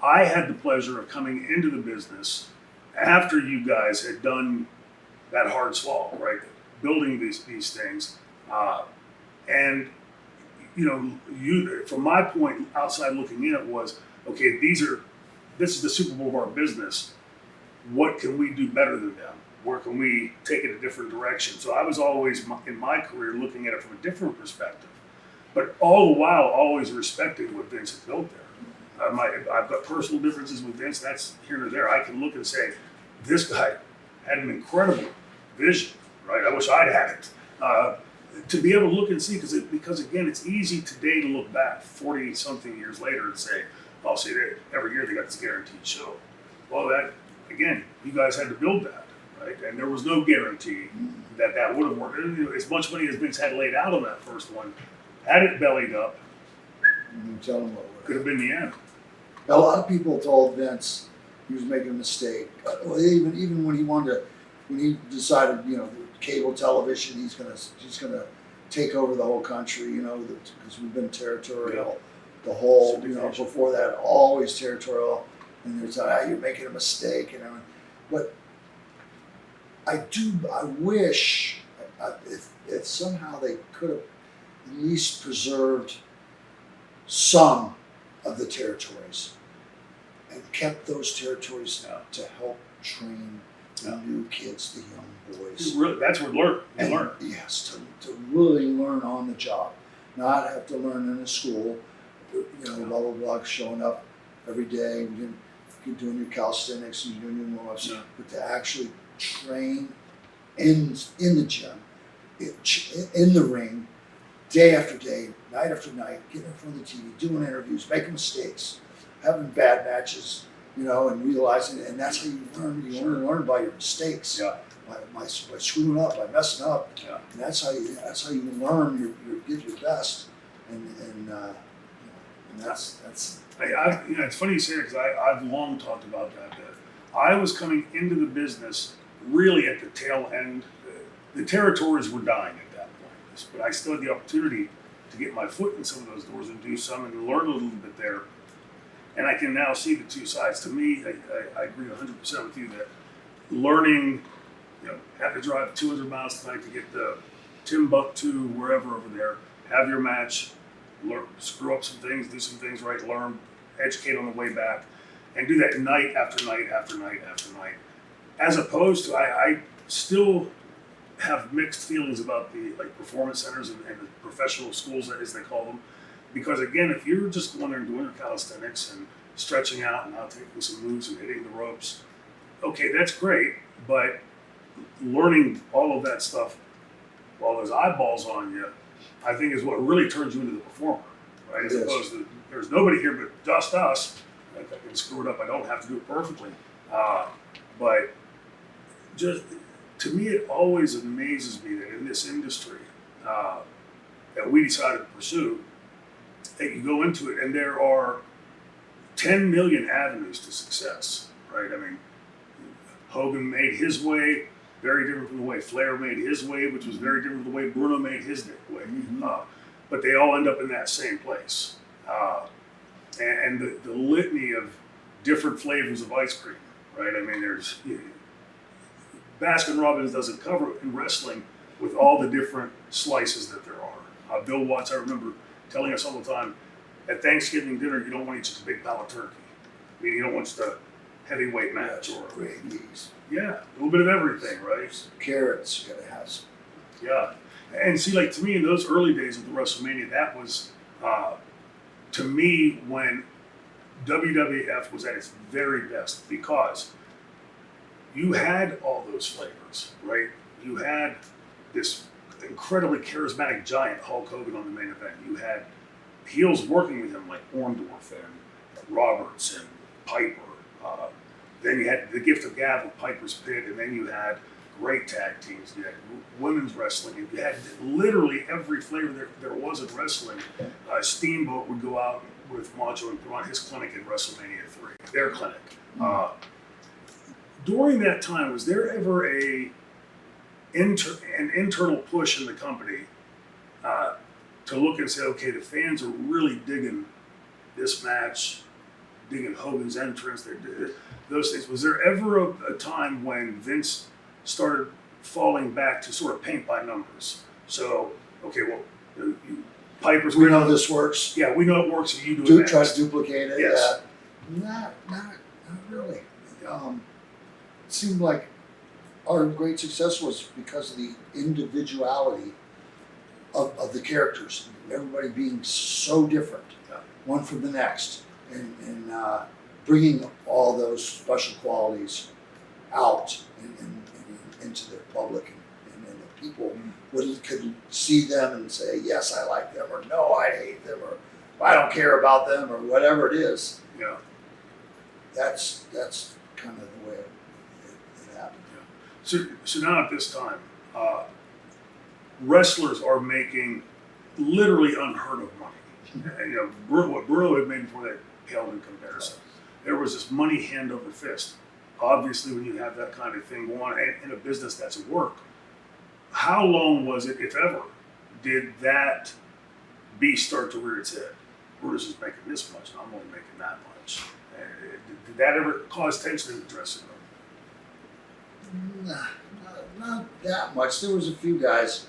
I had the pleasure of coming into the business after you guys had done that hard slog, right? Building these things, and from my point outside looking in, it was okay. This is the Super Bowl of our business. What can we do better than them? Where can we take it a different direction? So I was always in my career looking at it from a different perspective, but all the while always respecting what Vince had built there. I've got personal differences with Vince. That's here or there. I can look and say, this guy had an incredible vision, right? I wish I'd had it. To be able to look and see, because again, it's easy today to look back 40-something years later and say, I'll say that every year they got this guaranteed show. Well, that, again, you guys had to build that, right? And there was no guarantee that would have worked. As much money as Vince had laid out on that first one, had it bellied up, Tell them what could have been the end. A lot of people told Vince he was making a mistake. Well, even when he decided, cable television, he's gonna take over the whole country, because we've been territorial. The whole, before that, always territorial, and they're saying, you're making a mistake, But I wish if somehow they could have at least preserved some of the territories and kept those territories to help train the new kids, the young boys. That's what learn. Yes, to really learn on the job, not have to learn in a school, blah, blah, blah, showing up every day, you're doing your calisthenics and doing your warm-ups, but to actually train in the gym, in the ring, day after day, night after night, getting in front of the TV, doing interviews, making mistakes, having bad matches, and realizing it. And that's how you learn. You only learn by your mistakes, by screwing up, by messing up. And that's how you learn. You give your best, and And that's It's funny you say it because I've long talked about that. I was coming into the business really at the tail end. The territories were dying at that point, but I still had the opportunity to get my foot in some of those doors and do some and learn a little bit there. And I can now see the two sides. To me, I agree 100% with you that learning, have to drive 200 miles tonight to get to Timbuktu, wherever over there, have your match, learn, screw up some things, do some things right, learn, educate on the way back, and do that night after night after night after night. As opposed to, I still have mixed feelings about the performance centers and the professional schools, as they call them. Because again, if you're just going there and doing your calisthenics and stretching out and now taking some moves and hitting the ropes, okay, that's great. But learning all of that stuff while there's eyeballs on you, I think is what really turns you into the performer, right? As opposed to, there's nobody here but just us. If I can screw it up, I don't have to do it perfectly. But just, to me, it always amazes me that in this industry that we decided to pursue, that you go into it and there are 10 million avenues to success, right? I mean, Hogan made his way, very different from the way Flair made his way, which was very different from the way Bruno made his way. Mm-hmm. But they all end up in that same place. And the litany of different flavors of ice cream, right? I mean, there's, Baskin Robbins doesn't cover it in wrestling with all the different slices that there are. Bill Watts, I remember telling us all the time, at Thanksgiving dinner, you don't want to eat just a big pile of turkey. I mean, you don't want just a heavyweight match or gravies. Yeah, a little bit of everything, right? Carrots, you gotta have some. Yeah, and see, to me, in those early days of the WrestleMania, that was, to me, when WWF was at its very best, because you had all those flavors, right? You had this incredibly charismatic giant Hulk Hogan on the main event. You had heels working with him like Orndorff and Roberts and Piper. Then you had the Gift of Gab with Piper's Pit, and then you had great tag teams. You had women's wrestling. And you had literally every flavor there was in wrestling. Steamboat would go out with Macho and put on his clinic in WrestleMania 3, their clinic. During that time, was there ever an internal push in the company to look and say, okay, the fans are really digging this match, digging Hogan's entrance, those things. Was there ever a time when Vince started falling back to sort of paint by numbers? So, okay, well, Piper's... We know this works. Yeah, we know it works, so you do it. Try to duplicate it. Yes. Not really. It seemed like our great success was because of the individuality of the characters. Everybody being so different, one from the next, and bringing all those special qualities out and into the public, and the people could see them and say, yes, I like them, or no, I hate them, or I don't care about them, or whatever it is. Yeah. That's kind of the way it happened. Yeah. So now at this time, wrestlers are making literally unheard of money. And, what Bruno had made before that paled in comparison. There was this money hand over fist. Obviously, when you have that kind of thing going on in a business that's at work, how long was it, if ever, did that beast start to rear its head? Brutus is making this much, and I'm only making that much. Did that ever cause tension in the dressing room? Not that much. There was a few guys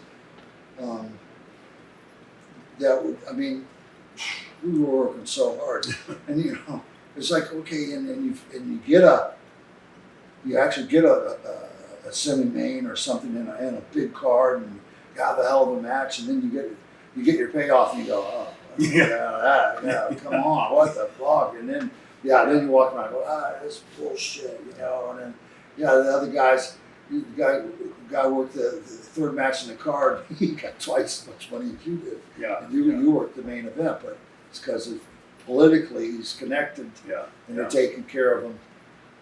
that would, we were working so hard. And it's like, okay, and you actually get a semi-main or something in a big card, and you have a hell of a match, and then you get your payoff, and you go, oh, yeah, come on, what the fuck? And then you walk around and go, this bullshit, and then, the other guys, the guy worked the third match in the card, he got twice as much money as you did. Yeah. And you worked the main event, but it's because politically he's connected, and they're taking care of him.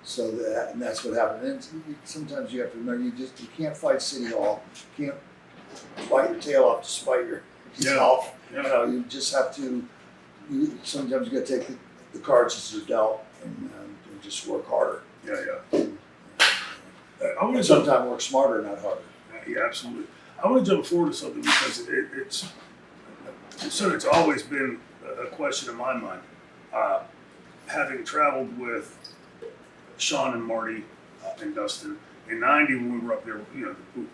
So and that's what happened. And sometimes you have to remember, you can't fight City Hall, you can't bite your tail off to spite yourself. Yeah. You just have to sometimes you got to take the cards as they're dealt and just work harder. Yeah. I want to And sometimes work smarter, not harder. Yeah, absolutely. I want to jump forward to something because it's always been a question in my mind. Having traveled with Sean and Marty and Dustin in '90 when we were up there,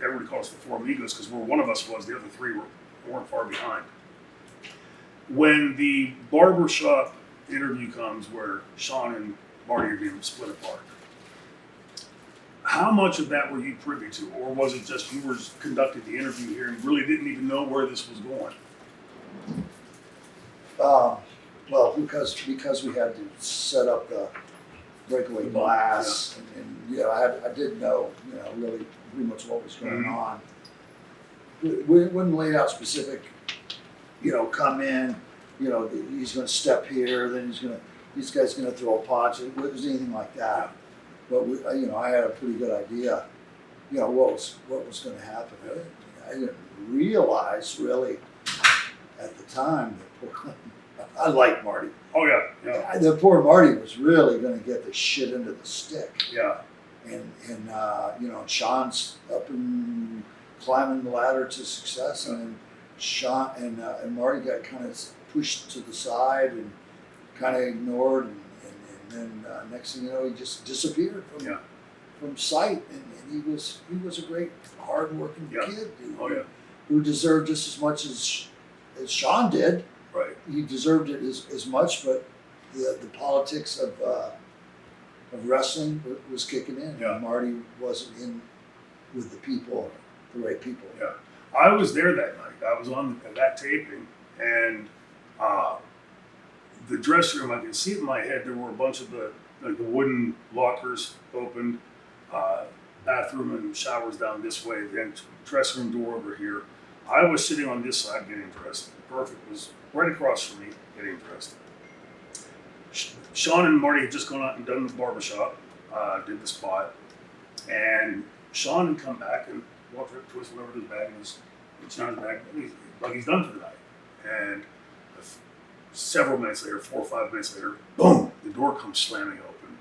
everybody calls us the Four Amigos because where one of us was, the other three weren't far behind. When the barbershop interview comes where Sean and Marty are being split apart, how much of that were you privy to, or was it just you were conducting the interview here and really didn't even know where this was going? Well, because we had to set up the breakaway glass, and I did know, really pretty much what was going on. We wouldn't lay out specific, come in, he's going to step here, then this guy's going to throw a punch. It wasn't anything like that. But I had a pretty good idea, what was going to happen. I didn't realize really at the time that I liked Marty. Oh yeah. The poor Marty was really going to get the shit into the stick. Yeah. And Sean's up and climbing the ladder to success, and then Sean and Marty got kind of pushed to the side and kind of ignored, and then next thing you know, he just disappeared from sight, and he was a great hard-working kid who deserved just as much as Sean did. Right. He deserved it as much, but the politics of wrestling was kicking in. Yeah. And Marty wasn't in with the right people. Yeah. I was there that night. I was on that taping, and the dressing room, I can see it in my head, there were a bunch of the wooden lockers opened, bathroom and showers down this way, then dressing room door over here. I was sitting on this side getting dressed. Perfect was right across from me getting dressed. Sean and Marty had just gone out and done the barbershop, did the spot, and Sean had come back and walked up to us, whatever his bag was, in Sean's bag, like he's done for the night. And several minutes later, 4 or 5 minutes later, boom, the door comes slamming open.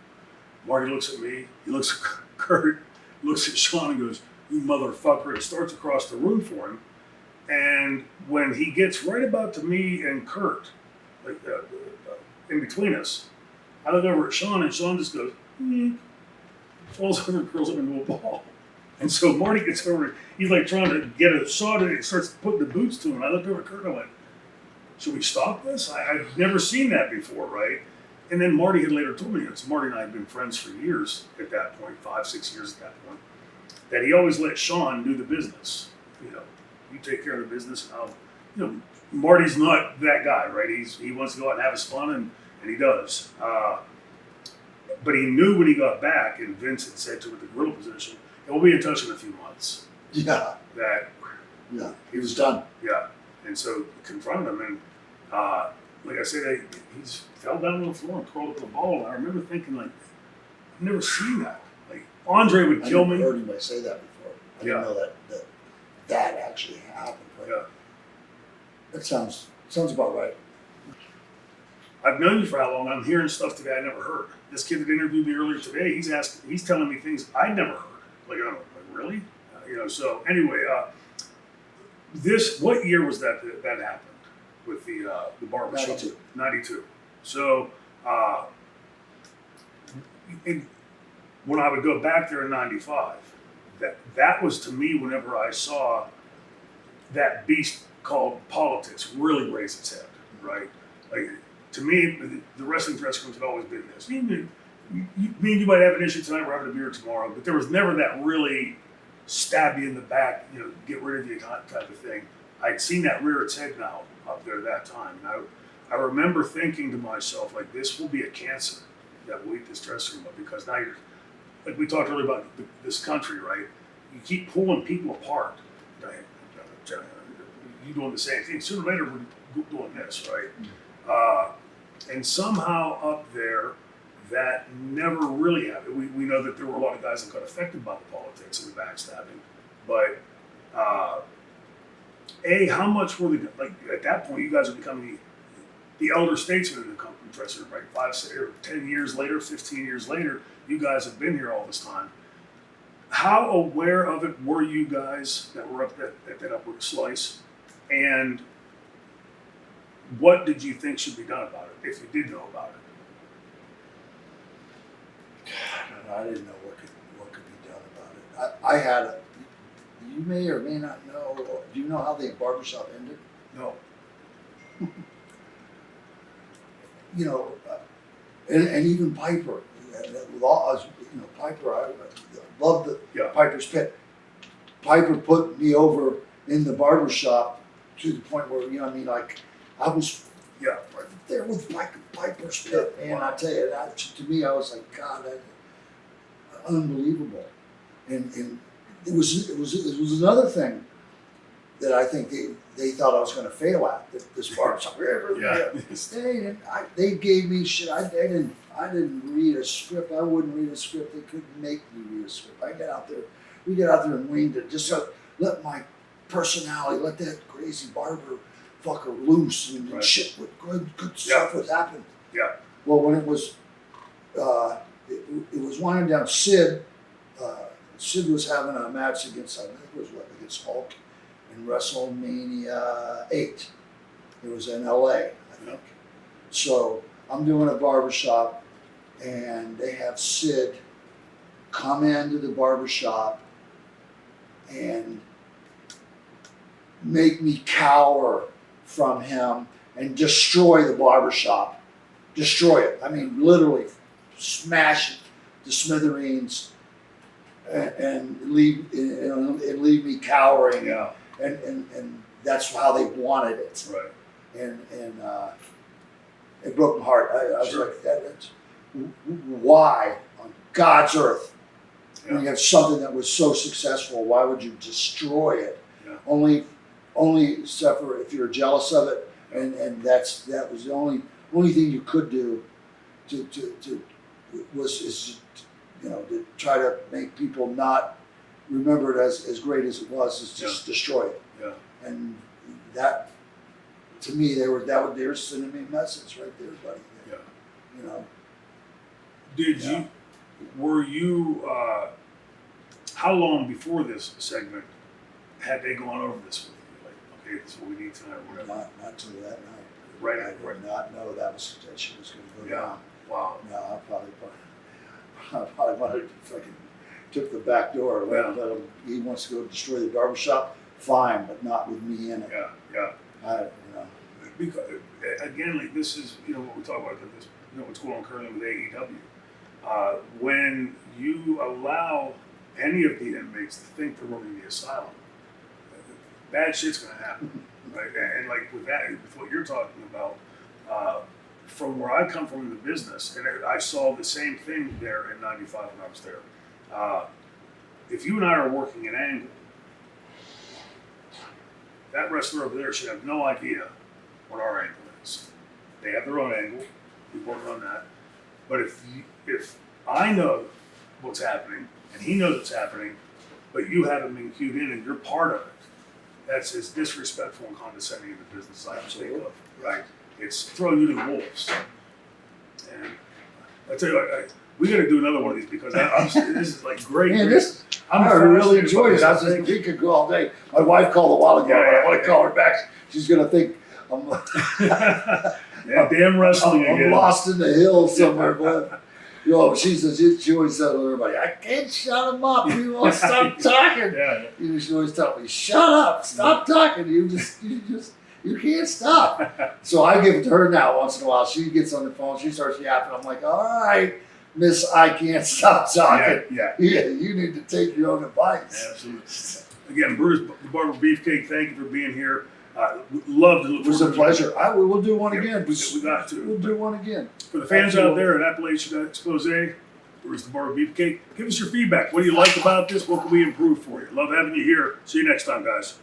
Marty looks at me, he looks at Kurt, looks at Sean and goes, "You motherfucker," and starts across the room for him. And when he gets right about to me and Kurt, like in between us, I look over at Sean, and Sean just goes, falls over and curls up into a ball. And so Marty gets over, he's like trying to get a shot at it, and starts putting the boots to him. And I looked over at Kurt and I went, "Should we stop this?" I've never seen that before, right? And then Marty had later told me, Marty and I had been friends for years at that point, 5, 6 years at that point, that he always let Sean do the business. You take care of the business, and I'll, Marty's not that guy, right? He wants to go out and have his fun, and he does. But he knew when he got back, and Vince had said to him at the gorilla position, "We'll be in touch in a few months." Yeah. He was done. Yeah. And so confronted him, and like I said, he fell down on the floor and crawled up in a ball. And I remember thinking, like, I've never seen that. Like, Andre would kill me. I never heard anybody say that before. I didn't know that actually happened. Right? Yeah. That sounds about right. I've known you for how long? I'm hearing stuff today I never heard. This kid that interviewed me earlier today, he's telling me things I never heard. Like, I'm like, really? So anyway, what year was that happened with the barbershop? 92. 92. So when I would go back there in 95, that was to me whenever I saw that beast called politics really raise its head, right? Like, to me, the wrestling dressing rooms had always been this. Me and you might have an issue tonight, we're having a beer tomorrow, but there was never that really stab you in the back, get rid of you type of thing. I'd seen that rear its head now up there that time. And I remember thinking to myself, like, this will be a cancer that will eat this dressing room up, because now you're, like we talked earlier about this country, right? You keep pulling people apart. You doing the same thing. Sooner or later, we're doing this, right? And somehow up there, that never really happened. We know that there were a lot of guys that got affected by the politics and the backstabbing, but how much were they, like, at that point, you guys are becoming the elder statesman in the company, President, right? 10 years later, 15 years later, you guys have been here all this time. How aware of it were you guys that were up at that upward slice? And what did you think should be done about it, if you did know about it? I didn't know what could be done about it. I had a, you may or may not know, do you know how the barbershop ended? No. You know, and even Piper, Piper, I loved the Piper's Pit. Piper put me over in the barbershop to the point where, you know what I mean, like, I was right there with Piper's Pit, man. I tell you, that, to me, I was like, God, unbelievable. And it was another thing that I think they thought I was going to fail at, this barbershop. They gave me shit. I didn't read a script. I wouldn't read a script. They couldn't make me read a script. We get out there and winged it. Just let my personality, let that crazy barber fucker loose, and shit with good stuff would happen. Yeah. Well, when it was winding down, Sid was having a match against, I think it was against Hulk in WrestleMania 8. It was in LA, I think. So I'm doing a barbershop, and they have Sid come into the barbershop and make me cower from him and destroy the barbershop. Destroy it. I mean, literally smash it to smithereens and leave me cowering. Yeah. And that's how they wanted it. Right. And it broke my heart. I was like, that's why on God's earth, when you have something that was so successful, why would you destroy it? Yeah. Only except for if you're jealous of it, and that was the only thing you could do to try to make people not remember it as great as it was, is just destroy it. Yeah. And that, to me, they were sending me a message right there, buddy. Yeah. You know. Were you how long before this segment had they gone over this with you? Like, okay, this is what we need tonight, or whatever. Not till that night. Right. I did not know that shit was going to go down. Wow. No, I probably wanted to fucking took the back door. Let him. He wants to go destroy the barbershop. Fine, but not with me in it. Yeah. Because again, like, this is what we talk about. This what's going on currently with AEW. When you allow any of the inmates to think they're running the asylum, bad shit's going to happen, right? And like with what you're talking about, from where I come from in the business, and I saw the same thing there in '95 when I was there. If you and I are working an angle, that wrestler over there should have no idea what our angle is. They have their own angle. We work on that. But if I know what's happening and he knows what's happening, but you haven't been cued in and you're part of it, that's as disrespectful and condescending in the business I can think of. Right? It's throwing you to the wolves. And I tell you, we got to do another one of these because this is like great. Man, I really enjoyed it. I was thinking we could go all day. My wife called a while ago, but I want to call her back. She's gonna think I'm damn wrestling again. I'm lost in the hills somewhere, but she always said to everybody, "I can't shut him up. You won't stop talking." She always tell me, "Shut up, stop talking. You can't stop." So I give it to her now once in a while. She gets on the phone, she starts yapping. I'm like, "All right, Miss, I can't stop talking. Yeah, you need to take your own advice." Absolutely. Again, Brutus the Barber Beefcake, thank you for being here. Love to. It was a pleasure. We'll do one again. We got to. We'll do one again. For the fans out there at Appalachian Expose, Brutus the Barber Beefcake, give us your feedback. What do you like about this? What can we improve for you? Love having you here. See you next time, guys.